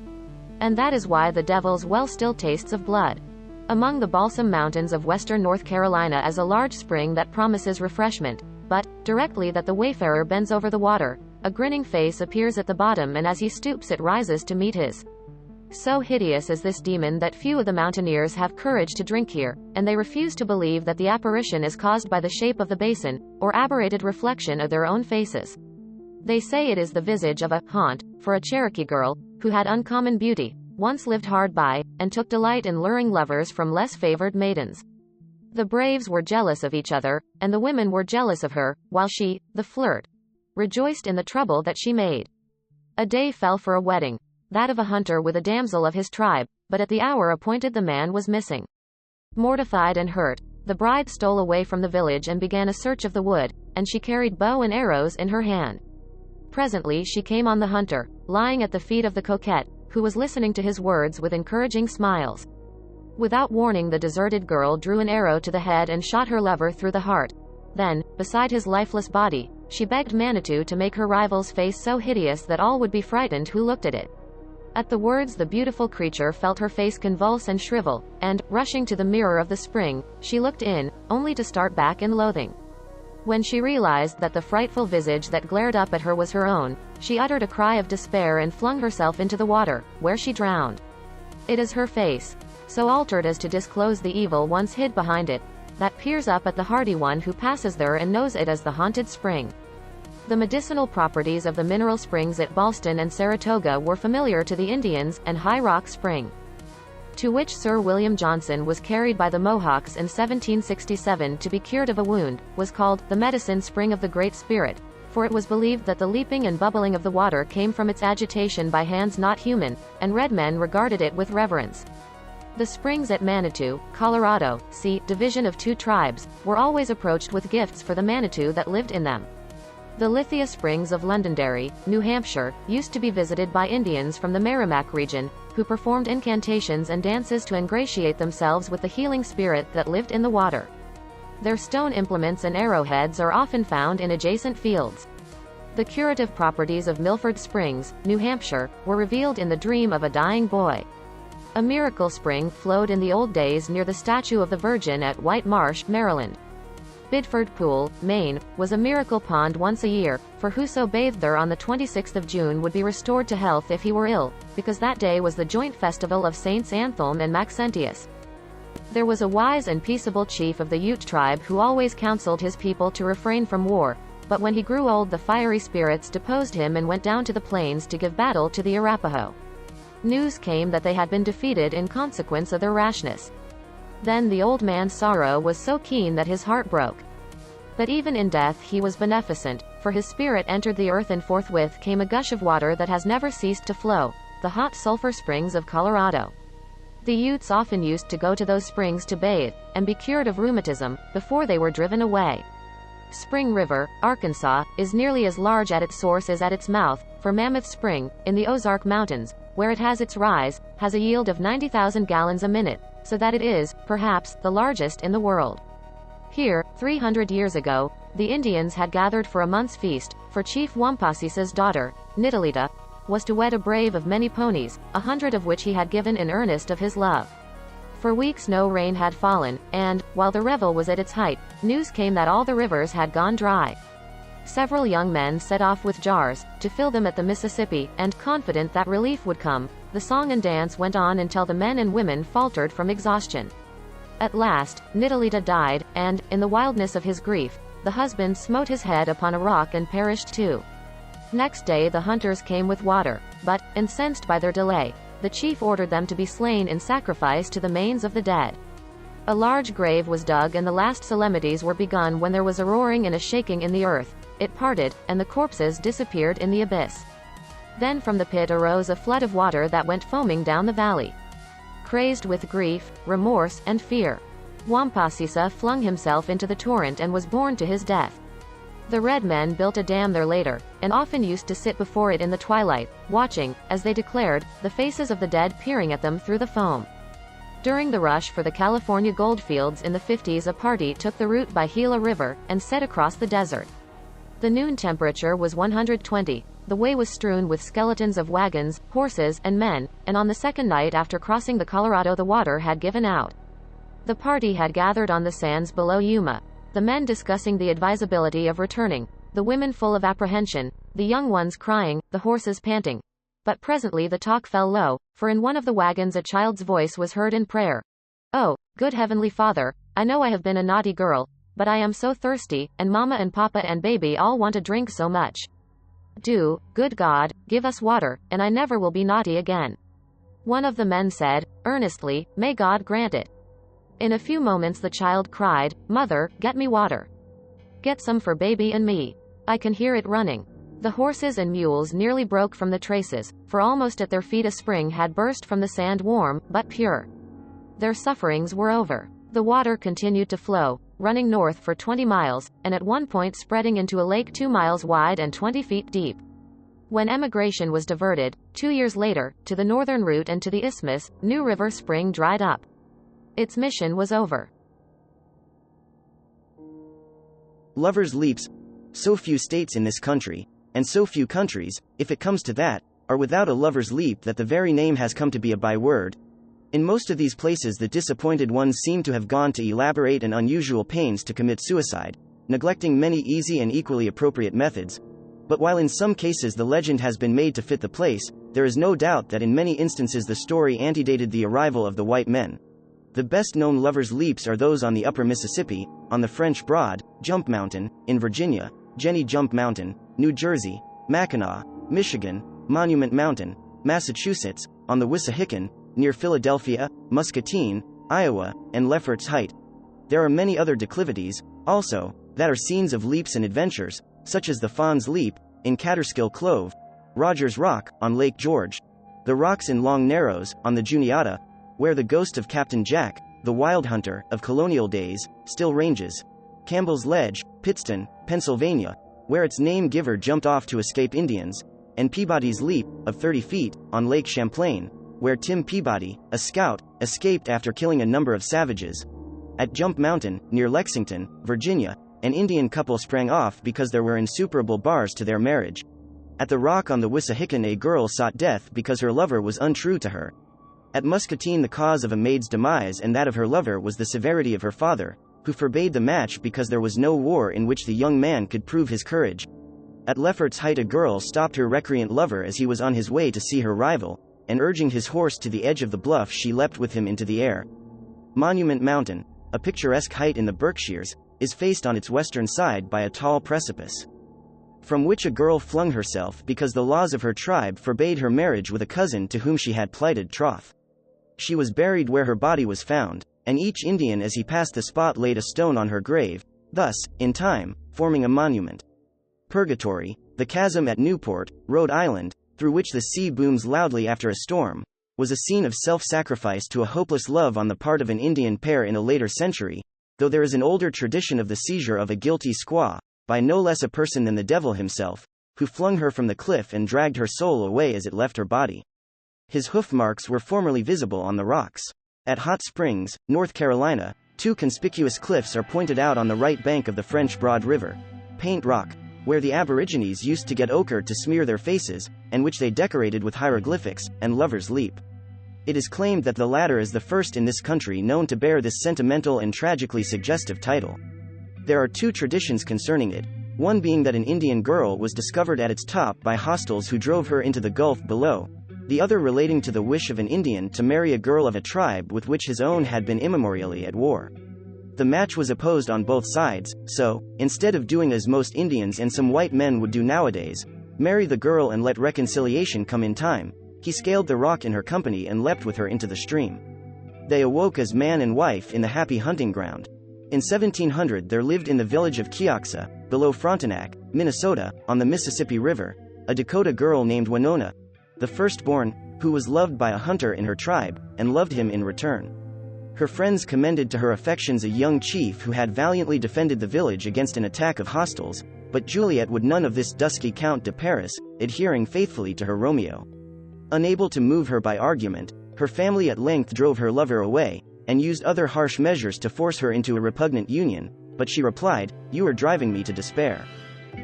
And that is why the Devil's Well still tastes of blood. Among the Balsam Mountains of western North Carolina is a large spring that promises refreshment, but, directly that the wayfarer bends over the water, a grinning face appears at the bottom and as he stoops it rises to meet his. So hideous is this demon that few of the mountaineers have courage to drink here, and they refuse to believe that the apparition is caused by the shape of the basin, or aberrated reflection of their own faces. They say it is the visage of a haunt, for a Cherokee girl, who had uncommon beauty, once lived hard by, and took delight in luring lovers from less favored maidens. The braves were jealous of each other, and the women were jealous of her, while she, the flirt, rejoiced in the trouble that she made. A day fell for a wedding, that of a hunter with a damsel of his tribe, but at the hour appointed the man was missing. Mortified and hurt, the bride stole away from the village and began a search of the wood, and she carried bow and arrows in her hand. Presently she came on the hunter, lying at the feet of the coquette, who was listening to his words with encouraging smiles. Without warning the deserted girl drew an arrow to the head and shot her lover through the heart. Then, beside his lifeless body, she begged Manitou to make her rival's face so hideous that all would be frightened who looked at it. At the words the beautiful creature felt her face convulse and shrivel, and, rushing to the mirror of the spring, she looked in, only to start back in loathing. When she realized that the frightful visage that glared up at her was her own, she uttered a cry of despair and flung herself into the water, where she drowned. It is her face, so altered as to disclose the evil once hid behind it, that peers up at the hardy one who passes there and knows it as the haunted spring. The medicinal properties of the mineral springs at Ballston and Saratoga were familiar to the Indians, and High Rock Spring, to which Sir William Johnson was carried by the Mohawks in 1767 to be cured of a wound, was called the medicine spring of the Great Spirit, for it was believed that the leaping and bubbling of the water came from its agitation by hands not human, and red men regarded it with reverence. The springs at Manitou, Colorado, division of two tribes, were always approached with gifts for the Manitou that lived in them. The Lithia Springs of Londonderry, New Hampshire, used to be visited by Indians from the Merrimack region, who performed incantations and dances to ingratiate themselves with the healing spirit that lived in the water. Their stone implements and arrowheads are often found in adjacent fields. The curative properties of Milford Springs, New Hampshire, were revealed in the dream of a dying boy. A miracle spring flowed in the old days near the statue of the Virgin at White Marsh, Maryland. Bidford Pool, Maine, was a miracle pond once a year, for whoso bathed there on the 26th of June would be restored to health if he were ill, because that day was the joint festival of Saints Anthelm and Maxentius. There was a wise and peaceable chief of the Ute tribe who always counseled his people to refrain from war, but when he grew old the fiery spirits deposed him and went down to the plains to give battle to the Arapaho. News came that they had been defeated in consequence of their rashness. Then the old man's sorrow was so keen that his heart broke. But even in death he was beneficent, for his spirit entered the earth and forthwith came a gush of water that has never ceased to flow, the hot sulfur springs of Colorado. The Utes often used to go to those springs to bathe, and be cured of rheumatism, before they were driven away. Spring River, Arkansas, is nearly as large at its source as at its mouth, for Mammoth Spring, in the Ozark Mountains, where it has its rise, has a yield of 90,000 gallons a minute, so that it is, perhaps, the largest in the world. Here, 300 years ago, the Indians had gathered for a month's feast, for Chief Wampasisa's daughter, Nitalita, was to wed a brave of many ponies, 100 of which he had given in earnest of his love. For weeks no rain had fallen, and, while the revel was at its height, news came that all the rivers had gone dry. Several young men set off with jars, to fill them at the Mississippi, and confident that relief would come, the song and dance went on until the men and women faltered from exhaustion. At last, Nitalita died, and, in the wildness of his grief, the husband smote his head upon a rock and perished too. Next day the hunters came with water, but, incensed by their delay, the chief ordered them to be slain in sacrifice to the manes of the dead. A large grave was dug and the last solemnities were begun when there was a roaring and a shaking in the earth, it parted, and the corpses disappeared in the abyss. Then from the pit arose a flood of water that went foaming down the valley. Crazed with grief, remorse, and fear, Wampasisa flung himself into the torrent and was borne to his death. The red men built a dam there later, and often used to sit before it in the twilight, watching, as they declared, the faces of the dead peering at them through the foam. During the rush for the California goldfields in the 50s, a party took the route by Gila River, and set across the desert. The noon temperature was 120, the way was strewn with skeletons of wagons, horses, and men, and on the second night after crossing the Colorado the water had given out. The party had gathered on the sands below Yuma, the men discussing the advisability of returning, the women full of apprehension, the young ones crying, the horses panting. But presently the talk fell low, for in one of the wagons a child's voice was heard in prayer. "Oh, good Heavenly Father, I know I have been a naughty girl, but I am so thirsty, and Mama and Papa and Baby all want to drink so much. Do, good God, give us water, and I never will be naughty again." One of the men said, earnestly, "May God grant it." In a few moments the child cried, "Mother, get me water. Get some for Baby and me. I can hear it running." The horses and mules nearly broke from the traces, for almost at their feet a spring had burst from the sand, warm, but pure. Their sufferings were over. The water continued to flow, running north for 20 miles, and at one point spreading into a lake 2 miles wide and 20 feet deep. When emigration was diverted, 2 years later, to the northern route and to the isthmus, New River Spring dried up. Its mission was over. Lovers' leaps. So few states in this country, and so few countries, if it comes to that, are without a lover's leap that the very name has come to be a byword. In most of these places the disappointed ones seem to have gone to elaborate and unusual pains to commit suicide, neglecting many easy and equally appropriate methods. But while in some cases the legend has been made to fit the place, there is no doubt that in many instances the story antedated the arrival of the white men. The best-known lovers' leaps are those on the upper Mississippi, on the French Broad, Jump Mountain, in Virginia, Jenny Jump Mountain, New Jersey, Mackinac, Michigan, Monument Mountain, Massachusetts, on the Wissahickon, near Philadelphia, Muscatine, Iowa, and Lefferts Height. There are many other declivities, also, that are scenes of leaps and adventures, such as the Fawn's Leap, in Catterskill Cove, Rogers Rock, on Lake George, the rocks in Long Narrows, on the Juniata, where the ghost of Captain Jack, the wild hunter, of colonial days, still ranges, Campbell's Ledge, Pittston, Pennsylvania, where its name-giver jumped off to escape Indians, and Peabody's Leap, of 30 feet, on Lake Champlain, where Tim Peabody, a scout, escaped after killing a number of savages. At Jump Mountain, near Lexington, Virginia, an Indian couple sprang off because there were insuperable bars to their marriage. At the rock on the Wissahickon a girl sought death because her lover was untrue to her. At Muscatine the cause of a maid's demise and that of her lover was the severity of her father, who forbade the match because there was no war in which the young man could prove his courage. At Lefferts Height a girl stopped her recreant lover as he was on his way to see her rival, and urging his horse to the edge of the bluff she leapt with him into the air. Monument Mountain, a picturesque height in the Berkshires, is faced on its western side by a tall precipice, from which a girl flung herself because the laws of her tribe forbade her marriage with a cousin to whom she had plighted troth. She was buried where her body was found, and each Indian as he passed the spot laid a stone on her grave, thus, in time, forming a monument. Purgatory, the chasm at Newport, Rhode Island, through which the sea booms loudly after a storm, was a scene of self-sacrifice to a hopeless love on the part of an Indian pair in a later century, though there is an older tradition of the seizure of a guilty squaw, by no less a person than the devil himself, who flung her from the cliff and dragged her soul away as it left her body. His hoof marks were formerly visible on the rocks. At Hot Springs, North Carolina, two conspicuous cliffs are pointed out on the right bank of the French Broad River, Paint Rock, where the Aborigines used to get ochre to smear their faces, and which they decorated with hieroglyphics, and Lover's Leap. It is claimed that the latter is the first in this country known to bear this sentimental and tragically suggestive title. There are two traditions concerning it, one being that an Indian girl was discovered at its top by hostiles who drove her into the gulf below, the other relating to the wish of an Indian to marry a girl of a tribe with which his own had been immemorially at war. The match was opposed on both sides, so, instead of doing as most Indians and some white men would do nowadays, marry the girl and let reconciliation come in time, he scaled the rock in her company and leapt with her into the stream. They awoke as man and wife in the happy hunting ground. In 1700 there lived in the village of Keoksa, below Frontenac, Minnesota, on the Mississippi River, a Dakota girl named Winona, the firstborn, who was loved by a hunter in her tribe, and loved him in return. Her friends commended to her affections a young chief who had valiantly defended the village against an attack of hostiles, but Juliet would none of this dusky Count de Paris, adhering faithfully to her Romeo. Unable to move her by argument, her family at length drove her lover away, and used other harsh measures to force her into a repugnant union, but she replied, "You are driving me to despair.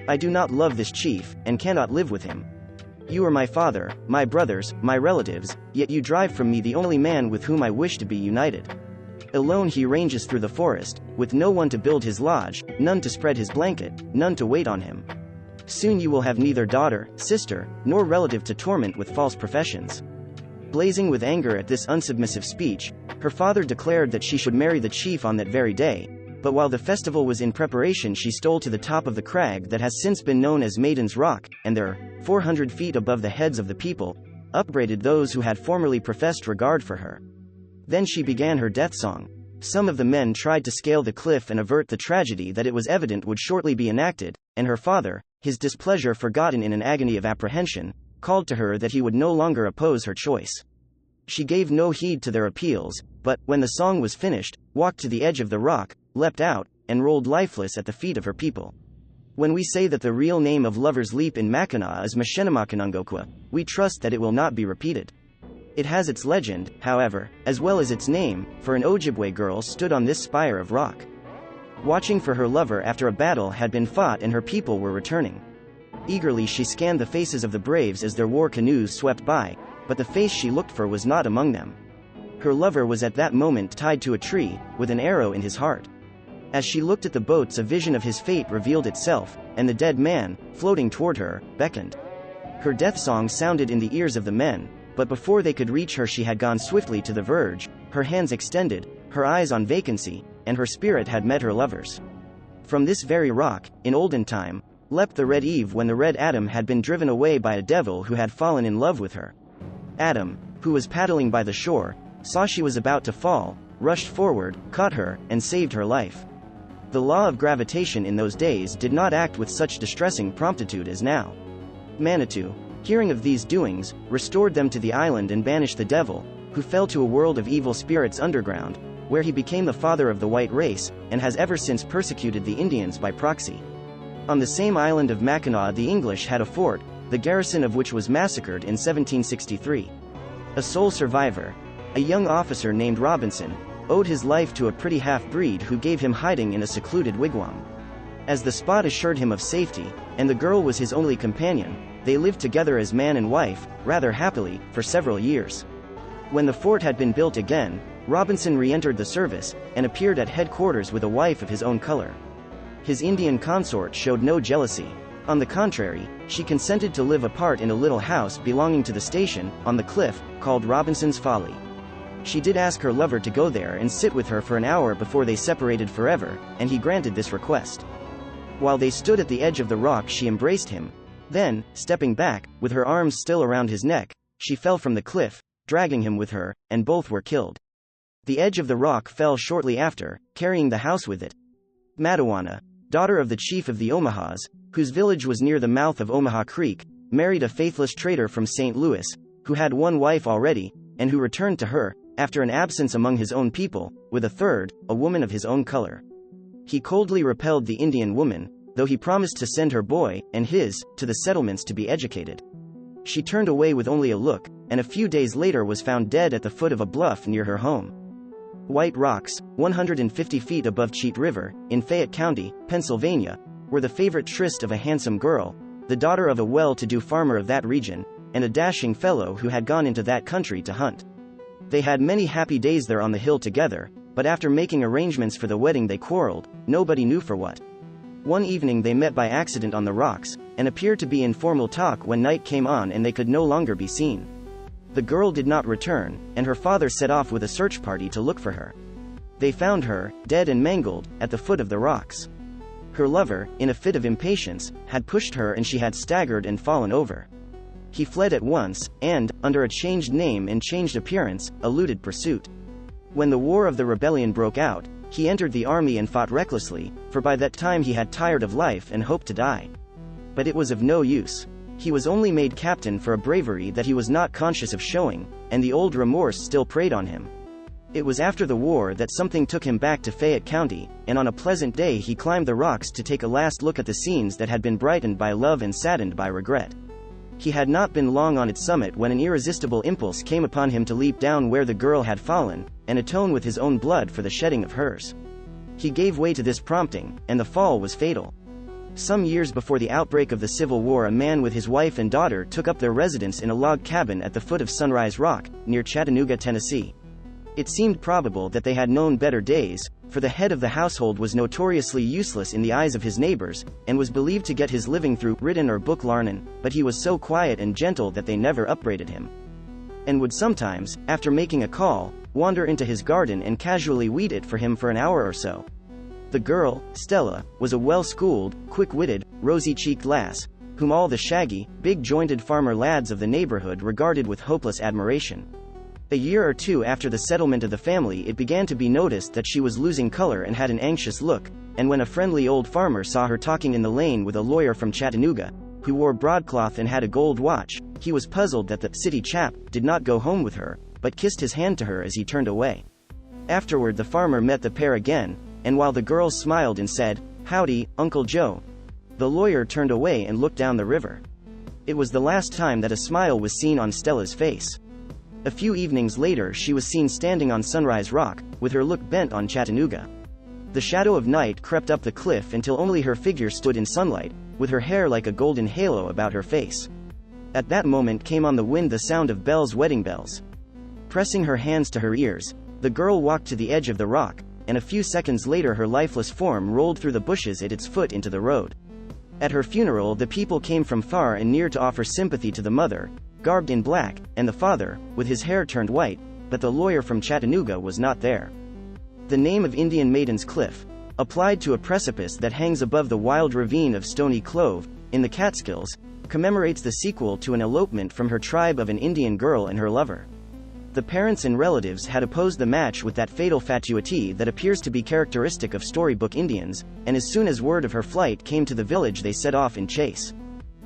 I do not love this chief, and cannot live with him. You are my father, my brothers, my relatives, yet you drive from me the only man with whom I wish to be united. Alone he ranges through the forest, with no one to build his lodge, none to spread his blanket, none to wait on him. Soon you will have neither daughter, sister, nor relative to torment with false professions." Blazing with anger at this unsubmissive speech, her father declared that she should marry the chief on that very day, but while the festival was in preparation she stole to the top of the crag that has since been known as Maiden's Rock, and there, 400 feet above the heads of the people, upbraided those who had formerly professed regard for her. Then she began her death song. Some of the men tried to scale the cliff and avert the tragedy that it was evident would shortly be enacted, and her father, his displeasure forgotten in an agony of apprehension, called to her that he would no longer oppose her choice. She gave no heed to their appeals, but, when the song was finished, walked to the edge of the rock, leapt out, and rolled lifeless at the feet of her people. When we say that the real name of Lover's Leap in Mackinac is Mashenemakanungokwa, we trust that it will not be repeated. It has its legend, however, as well as its name, for an Ojibwe girl stood on this spire of rock, watching for her lover after a battle had been fought and her people were returning. Eagerly she scanned the faces of the braves as their war canoes swept by, but the face she looked for was not among them. Her lover was at that moment tied to a tree, with an arrow in his heart. As she looked at the boats a vision of his fate revealed itself, and the dead man, floating toward her, beckoned. Her death song sounded in the ears of the men, but before they could reach her she had gone swiftly to the verge, her hands extended, her eyes on vacancy, and her spirit had met her lover's. From this very rock, in olden time, leapt the Red Eve when the Red Adam had been driven away by a devil who had fallen in love with her. Adam, who was paddling by the shore, saw she was about to fall, rushed forward, caught her, and saved her life. The law of gravitation in those days did not act with such distressing promptitude as now. Manitou, hearing of these doings, restored them to the island and banished the devil, who fell to a world of evil spirits underground, where he became the father of the white race, and has ever since persecuted the Indians by proxy. On the same island of Mackinac the English had a fort, the garrison of which was massacred in 1763. A sole survivor, a young officer named Robinson, owed his life to a pretty half-breed who gave him hiding in a secluded wigwam. As the spot assured him of safety, and the girl was his only companion, they lived together as man and wife, rather happily, for several years. When the fort had been built again, Robinson re-entered the service, and appeared at headquarters with a wife of his own color. His Indian consort showed no jealousy. On the contrary, she consented to live apart in a little house belonging to the station, on the cliff, called Robinson's Folly. She did ask her lover to go there and sit with her for an hour before they separated forever, and he granted this request. While they stood at the edge of the rock she embraced him. Then, stepping back, with her arms still around his neck, she fell from the cliff, dragging him with her, and both were killed. The edge of the rock fell shortly after, carrying the house with it. Madawana, daughter of the chief of the Omahas, whose village was near the mouth of Omaha Creek, married a faithless trader from St. Louis, who had one wife already, and who returned to her, after an absence among his own people, with a third, a woman of his own color. He coldly repelled the Indian woman, though he promised to send her boy, and his, to the settlements to be educated. She turned away with only a look, and a few days later was found dead at the foot of a bluff near her home. White Rocks, 150 feet above Cheat River, in Fayette County, Pennsylvania, were the favorite tryst of a handsome girl, the daughter of a well-to-do farmer of that region, and a dashing fellow who had gone into that country to hunt. They had many happy days there on the hill together, but after making arrangements for the wedding they quarreled, nobody knew for what. One evening they met by accident on the rocks, and appeared to be in formal talk when night came on and they could no longer be seen. The girl did not return, and her father set off with a search party to look for her. They found her, dead and mangled, at the foot of the rocks. Her lover, in a fit of impatience, had pushed her and she had staggered and fallen over. He fled at once, and, under a changed name and changed appearance, eluded pursuit. When the War of the Rebellion broke out, he entered the army and fought recklessly, for by that time he had tired of life and hoped to die. But it was of no use. He was only made captain for a bravery that he was not conscious of showing, and the old remorse still preyed on him. It was after the war that something took him back to Fayette County, and on a pleasant day he climbed the rocks to take a last look at the scenes that had been brightened by love and saddened by regret. He had not been long on its summit when an irresistible impulse came upon him to leap down where the girl had fallen, and atone with his own blood for the shedding of hers. He gave way to this prompting, and the fall was fatal. Some years before the outbreak of the Civil War, a man with his wife and daughter took up their residence in a log cabin at the foot of Sunrise Rock, near Chattanooga, Tennessee. It seemed probable that they had known better days, for the head of the household was notoriously useless in the eyes of his neighbors, and was believed to get his living through written or book larnin, but he was so quiet and gentle that they never upbraided him. And would sometimes, after making a call, wander into his garden and casually weed it for him for an hour or so. The girl, Stella, was a well-schooled, quick-witted, rosy-cheeked lass, whom all the shaggy, big-jointed farmer lads of the neighborhood regarded with hopeless admiration. A year or two after the settlement of the family, it began to be noticed that she was losing color and had an anxious look, and when a friendly old farmer saw her talking in the lane with a lawyer from Chattanooga, who wore broadcloth and had a gold watch, he was puzzled that the city chap did not go home with her, but kissed his hand to her as he turned away. Afterward the farmer met the pair again, and while the girl smiled and said, "Howdy, Uncle Joe," the lawyer turned away and looked down the river. It was the last time that a smile was seen on Stella's face. A few evenings later she was seen standing on Sunrise Rock, with her look bent on Chattanooga. The shadow of night crept up the cliff until only her figure stood in sunlight, with her hair like a golden halo about her face. At that moment came on the wind the sound of bells, wedding bells. Pressing her hands to her ears, the girl walked to the edge of the rock, and a few seconds later her lifeless form rolled through the bushes at its foot into the road. At her funeral the people came from far and near to offer sympathy to the mother, garbed in black, and the father, with his hair turned white, but the lawyer from Chattanooga was not there. The name of Indian Maiden's Cliff, applied to a precipice that hangs above the wild ravine of Stony Clove, in the Catskills, commemorates the sequel to an elopement from her tribe of an Indian girl and her lover. The parents and relatives had opposed the match with that fatal fatuity that appears to be characteristic of storybook Indians, and as soon as word of her flight came to the village they set off in chase.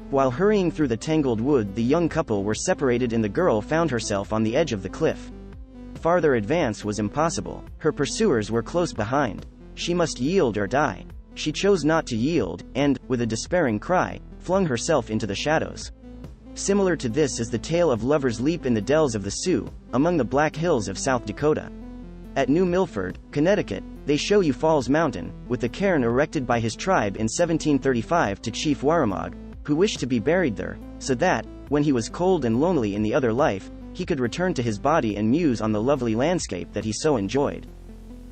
While hurrying through the tangled wood the young couple were separated and the girl found herself on the edge of the cliff. Farther advance was impossible. Her pursuers were close behind. She must yield or die. She chose not to yield, and, with a despairing cry, flung herself into the shadows. Similar to this is the tale of Lover's Leap in the dells of the Sioux, among the Black Hills of South Dakota. At New Milford, Connecticut, they show you Falls Mountain, with the cairn erected by his tribe in 1735 to Chief Warramog, who wished to be buried there, so that, when he was cold and lonely in the other life, he could return to his body and muse on the lovely landscape that he so enjoyed.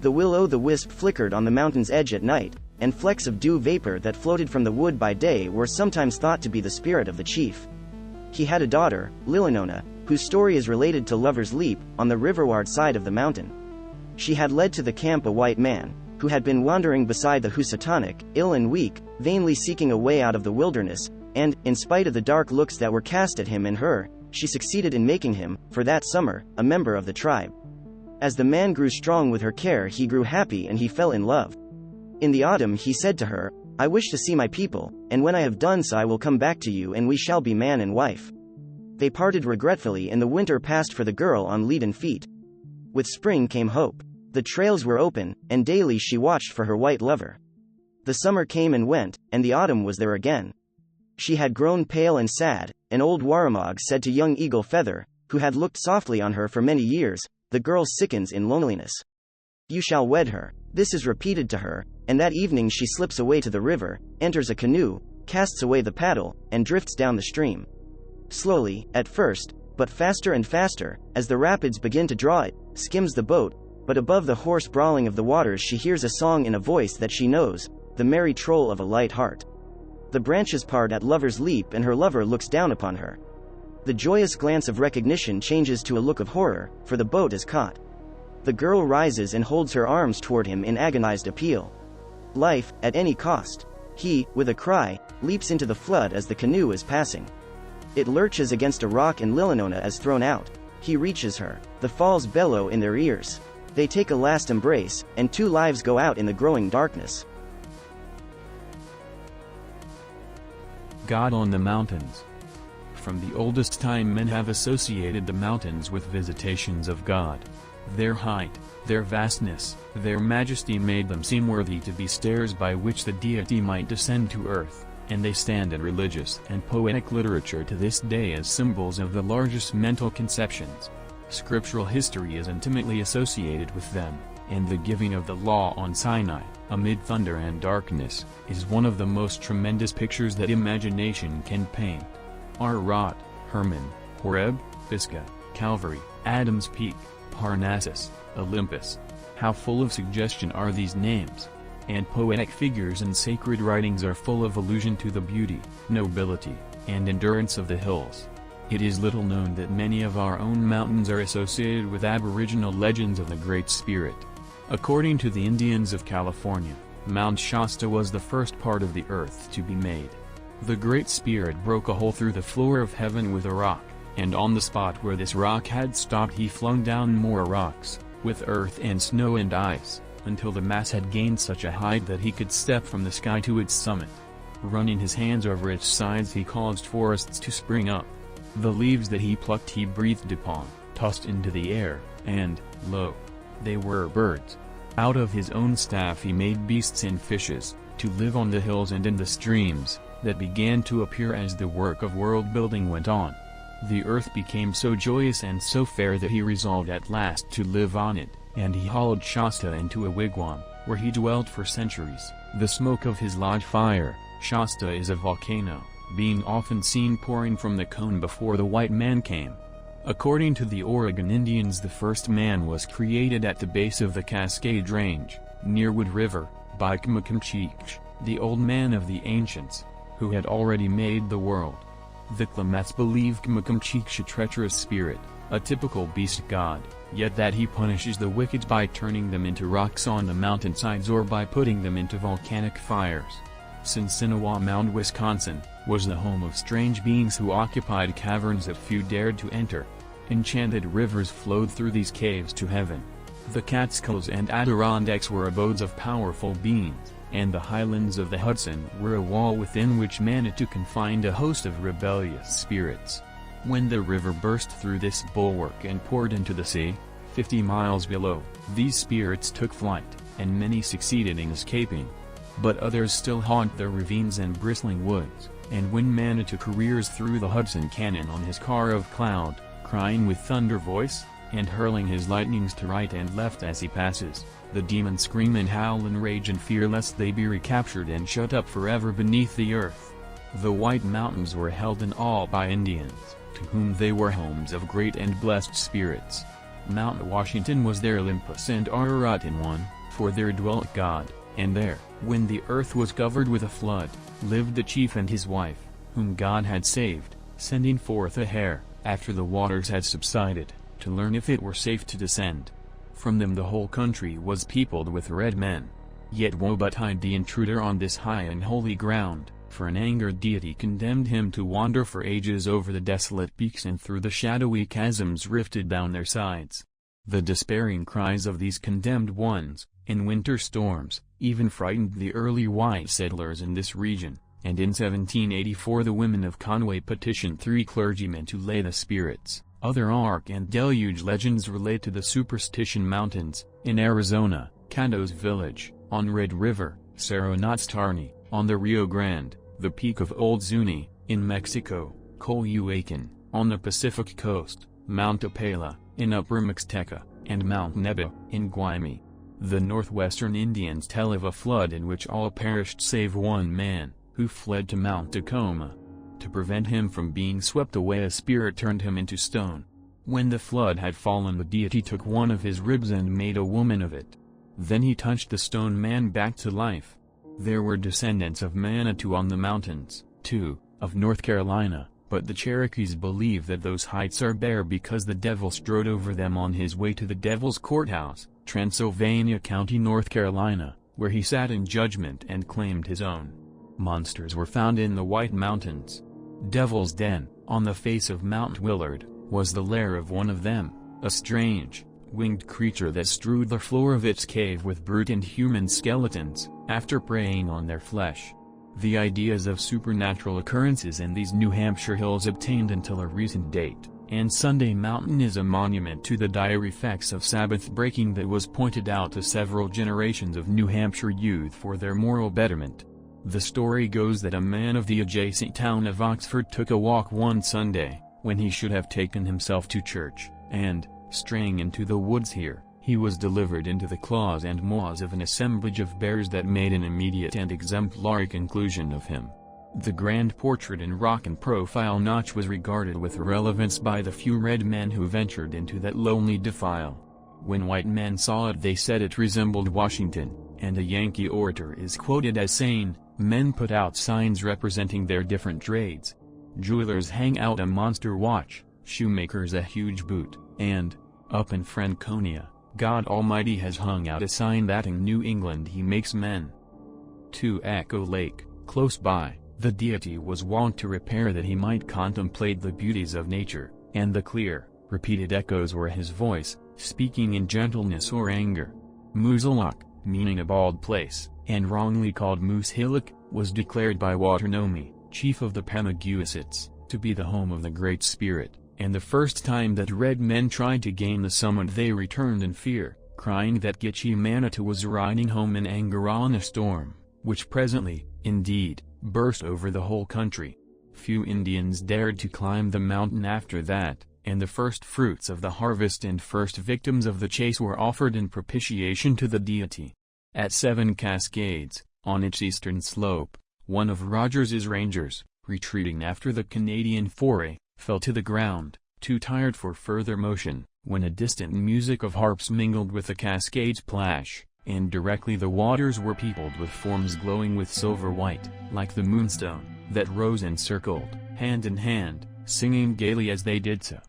The will-o'-the-wisp flickered on the mountain's edge at night, and flecks of dew vapor that floated from the wood by day were sometimes thought to be the spirit of the chief. He had a daughter, Lilinona, whose story is related to Lover's Leap, on the riverward side of the mountain. She had led to the camp a white man, who had been wandering beside the Housatonic, ill and weak, vainly seeking a way out of the wilderness, and, in spite of the dark looks that were cast at him and her, she succeeded in making him, for that summer, a member of the tribe. As the man grew strong with her care he grew happy and he fell in love. In the autumn he said to her, "I wish to see my people, and when I have done so I will come back to you and we shall be man and wife." They parted regretfully and the winter passed for the girl on leaden feet. With spring came hope. The trails were open, and daily she watched for her white lover. The summer came and went, and the autumn was there again. She had grown pale and sad, and old Warramog said to young Eagle Feather, who had looked softly on her for many years, "The girl sickens in loneliness." You shall wed her. This is repeated to her, and that evening she slips away to the river, enters a canoe, casts away the paddle, and drifts down the stream. Slowly, at first, but faster and faster, as the rapids begin to draw it, skims the boat, but above the hoarse brawling of the waters she hears a song in a voice that she knows, the merry troll of a light heart. The branches part at Lover's Leap and her lover looks down upon her. The joyous glance of recognition changes to a look of horror, for the boat is caught. The girl rises and holds her arms toward him in agonized appeal. Life, at any cost. He, with a cry, leaps into the flood as the canoe is passing. It lurches against a rock and Lilinona is thrown out. He reaches her. The falls bellow in their ears. They take a last embrace, and two lives go out in the growing darkness. God on the mountains. From the oldest time men have associated the mountains with visitations of God. Their height, their vastness, their majesty made them seem worthy to be stairs by which the deity might descend to earth, and they stand in religious and poetic literature to this day as symbols of the largest mental conceptions. Scriptural history is intimately associated with them, and the giving of the law on Sinai, amid thunder and darkness, is one of the most tremendous pictures that imagination can paint. Ararat, Hermon, Horeb, Pisgah, Calvary, Adam's Peak, Parnassus, Olympus. How full of suggestion are these names! And poetic figures and sacred writings are full of allusion to the beauty, nobility, and endurance of the hills. It is little known that many of our own mountains are associated with aboriginal legends of the Great Spirit. According to the Indians of California, Mount Shasta was the first part of the earth to be made. The Great Spirit broke a hole through the floor of heaven with a rock, and on the spot where this rock had stopped he flung down more rocks, with earth and snow and ice, until the mass had gained such a height that he could step from the sky to its summit. Running his hands over its sides he caused forests to spring up. The leaves that he plucked he breathed upon, tossed into the air, and, lo! They were birds. Out of his own staff he made beasts and fishes, to live on the hills and in the streams, that began to appear as the work of world-building went on. The earth became so joyous and so fair that he resolved at last to live on it, and he hollowed Shasta into a wigwam, where he dwelt for centuries. The smoke of his lodge fire, Shasta is a volcano, being often seen pouring from the cone before the white man came. According to the Oregon Indians, the first man was created at the base of the Cascade Range, near Wood River, by Kmukumcheech, the old man of the ancients, who had already made the world. The Klamaths believe Kmukumcheech a treacherous spirit, a typical beast god, yet that he punishes the wicked by turning them into rocks on the mountainsides or by putting them into volcanic fires. Sinsinawa Mound, Wisconsin, was the home of strange beings who occupied caverns that few dared to enter. Enchanted rivers flowed through these caves to heaven. The Catskills and Adirondacks were abodes of powerful beings, and the highlands of the Hudson were a wall within which Manitou confined a host of rebellious spirits. When the river burst through this bulwark and poured into the sea, 50 miles below, these spirits took flight, and many succeeded in escaping. But others still haunt the ravines and bristling woods, and when Manitou careers through the Hudson Canyon on his car of cloud, crying with thunder voice, and hurling his lightnings to right and left as he passes, the demons scream and howl in rage and fear lest they be recaptured and shut up forever beneath the earth. The White Mountains were held in awe by Indians, to whom they were homes of great and blessed spirits. Mount Washington was their Olympus and Ararat in one, for there dwelt God, and there, when the earth was covered with a flood, lived the chief and his wife, whom God had saved, sending forth a hare, after the waters had subsided, to learn if it were safe to descend. From them the whole country was peopled with red men. Yet woe betide the intruder on this high and holy ground, for an angered deity condemned him to wander for ages over the desolate peaks and through the shadowy chasms rifted down their sides. The despairing cries of these condemned ones, in winter storms, even frightened the early white settlers in this region, and in 1784 the women of Conway petitioned 3 clergymen to lay the spirits. Other Ark and Deluge legends relate to the Superstition Mountains, in Arizona, Cando's Village, on Red River, Cerro Notztarni, on the Rio Grande, the Peak of Old Zuni, in Mexico, Coyoacán, on the Pacific Coast, Mount Apala, in Upper Mixteca, and Mount Nebo, in Guaymas. The northwestern Indians tell of a flood in which all perished save one man, who fled to Mount Tacoma. To prevent him from being swept away, a spirit turned him into stone. When the flood had fallen, the deity took one of his ribs and made a woman of it. Then he touched the stone man back to life. There were descendants of Manitou on the mountains, too, of North Carolina, but the Cherokees believe that those heights are bare because the devil strode over them on his way to the Devil's Courthouse, Transylvania County, North Carolina, where he sat in judgment and claimed his own. Monsters were found in the White Mountains. Devil's Den, on the face of Mount Willard, was the lair of one of them, a strange, winged creature that strewed the floor of its cave with brute and human skeletons, after preying on their flesh. The ideas of supernatural occurrences in these New Hampshire hills obtained until a recent date, and Sunday Mountain is a monument to the dire effects of Sabbath breaking that was pointed out to several generations of New Hampshire youth for their moral betterment. The story goes that a man of the adjacent town of Oxford took a walk one Sunday, when he should have taken himself to church, and, straying into the woods here, he was delivered into the claws and maws of an assemblage of bears that made an immediate and exemplary conclusion of him. The grand portrait in rock and profile notch was regarded with relevance by the few red men who ventured into that lonely defile. When white men saw it, they said it resembled Washington, and a Yankee orator is quoted as saying, "Men put out signs representing their different trades. Jewelers hang out a monster watch, shoemakers a huge boot, and, up in Franconia, God Almighty has hung out a sign that in New England he makes men." To Echo Lake, close by, the deity was wont to repair that he might contemplate the beauties of nature, and the clear, repeated echoes were his voice, speaking in gentleness or anger. Moosilauke, meaning a bald place, and wrongly called Moose Hillock, was declared by Waternomi, chief of the Panaguasites, to be the home of the Great Spirit, and the first time that red men tried to gain the summit they returned in fear, crying that Gitche Manitou was riding home in anger on a storm, which presently, indeed, burst over the whole country. Few Indians dared to climb the mountain after that, and the first fruits of the harvest and first victims of the chase were offered in propitiation to the deity. At Seven Cascades, on its eastern slope, one of Rogers's rangers, retreating after the Canadian foray, fell to the ground, too tired for further motion, when a distant music of harps mingled with the cascade's plash, and directly the waters were peopled with forms glowing with silver white, like the moonstone, that rose and circled, hand in hand, singing gaily as they did so.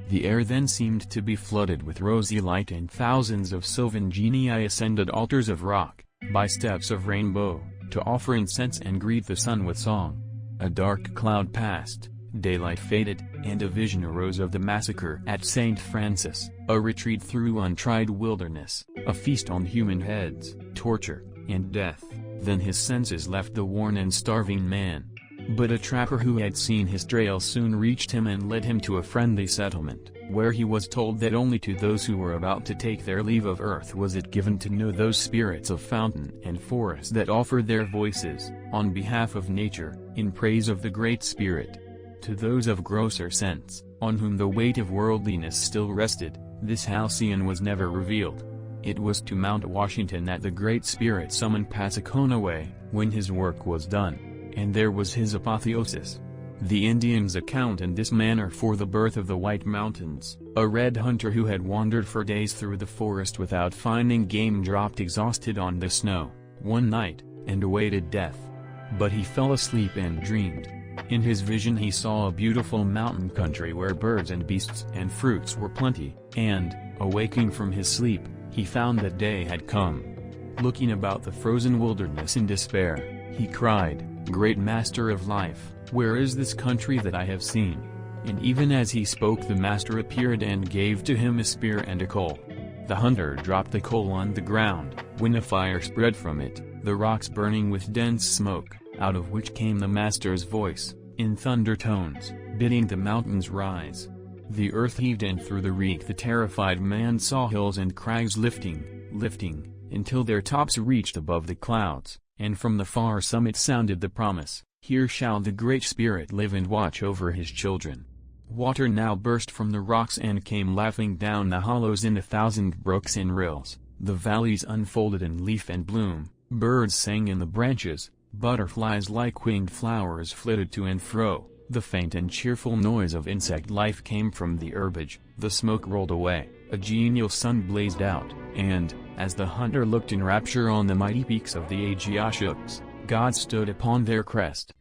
The air then seemed to be flooded with rosy light, and thousands of sylvan genii ascended altars of rock, by steps of rainbow, to offer incense and greet the sun with song. A dark cloud passed, daylight faded, and a vision arose of the massacre at St. Francis, a retreat through untried wilderness, a feast on human heads, torture, and death. Then his senses left the worn and starving man. But a trapper who had seen his trail soon reached him and led him to a friendly settlement, where he was told that only to those who were about to take their leave of earth was it given to know those spirits of fountain and forest that offered their voices, on behalf of nature, in praise of the Great Spirit. To those of grosser sense, on whom the weight of worldliness still rested, this halcyon was never revealed. It was to Mount Washington that the Great Spirit summoned Passaconaway, when his work was done, and there was his apotheosis. The Indians account in this manner for the birth of the White Mountains. A red hunter who had wandered for days through the forest without finding game dropped exhausted on the snow, one night, and awaited death. But he fell asleep and dreamed. In his vision he saw a beautiful mountain country where birds and beasts and fruits were plenty, and, awaking from his sleep, he found that day had come. Looking about the frozen wilderness in despair, he cried, "Great Master of life, where is this country that I have seen?" And even as he spoke, the master appeared and gave to him a spear and a coal. The hunter dropped the coal on the ground, when a fire spread from it, the rocks burning with dense smoke, out of which came the master's voice, in thunder tones, bidding the mountains rise. The earth heaved, and through the reek the terrified man saw hills and crags lifting, until their tops reached above the clouds, and from the far summit sounded the promise, "Here shall the Great Spirit live and watch over his children." Water now burst from the rocks and came laughing down the hollows in 1,000 brooks and rills. The valleys unfolded in leaf and bloom, birds sang in the branches, butterflies like winged flowers flitted to and fro, the faint and cheerful noise of insect life came from the herbage, the smoke rolled away, a genial sun blazed out, and, as the hunter looked in rapture on the mighty peaks of the Agiashuks, God stood upon their crest,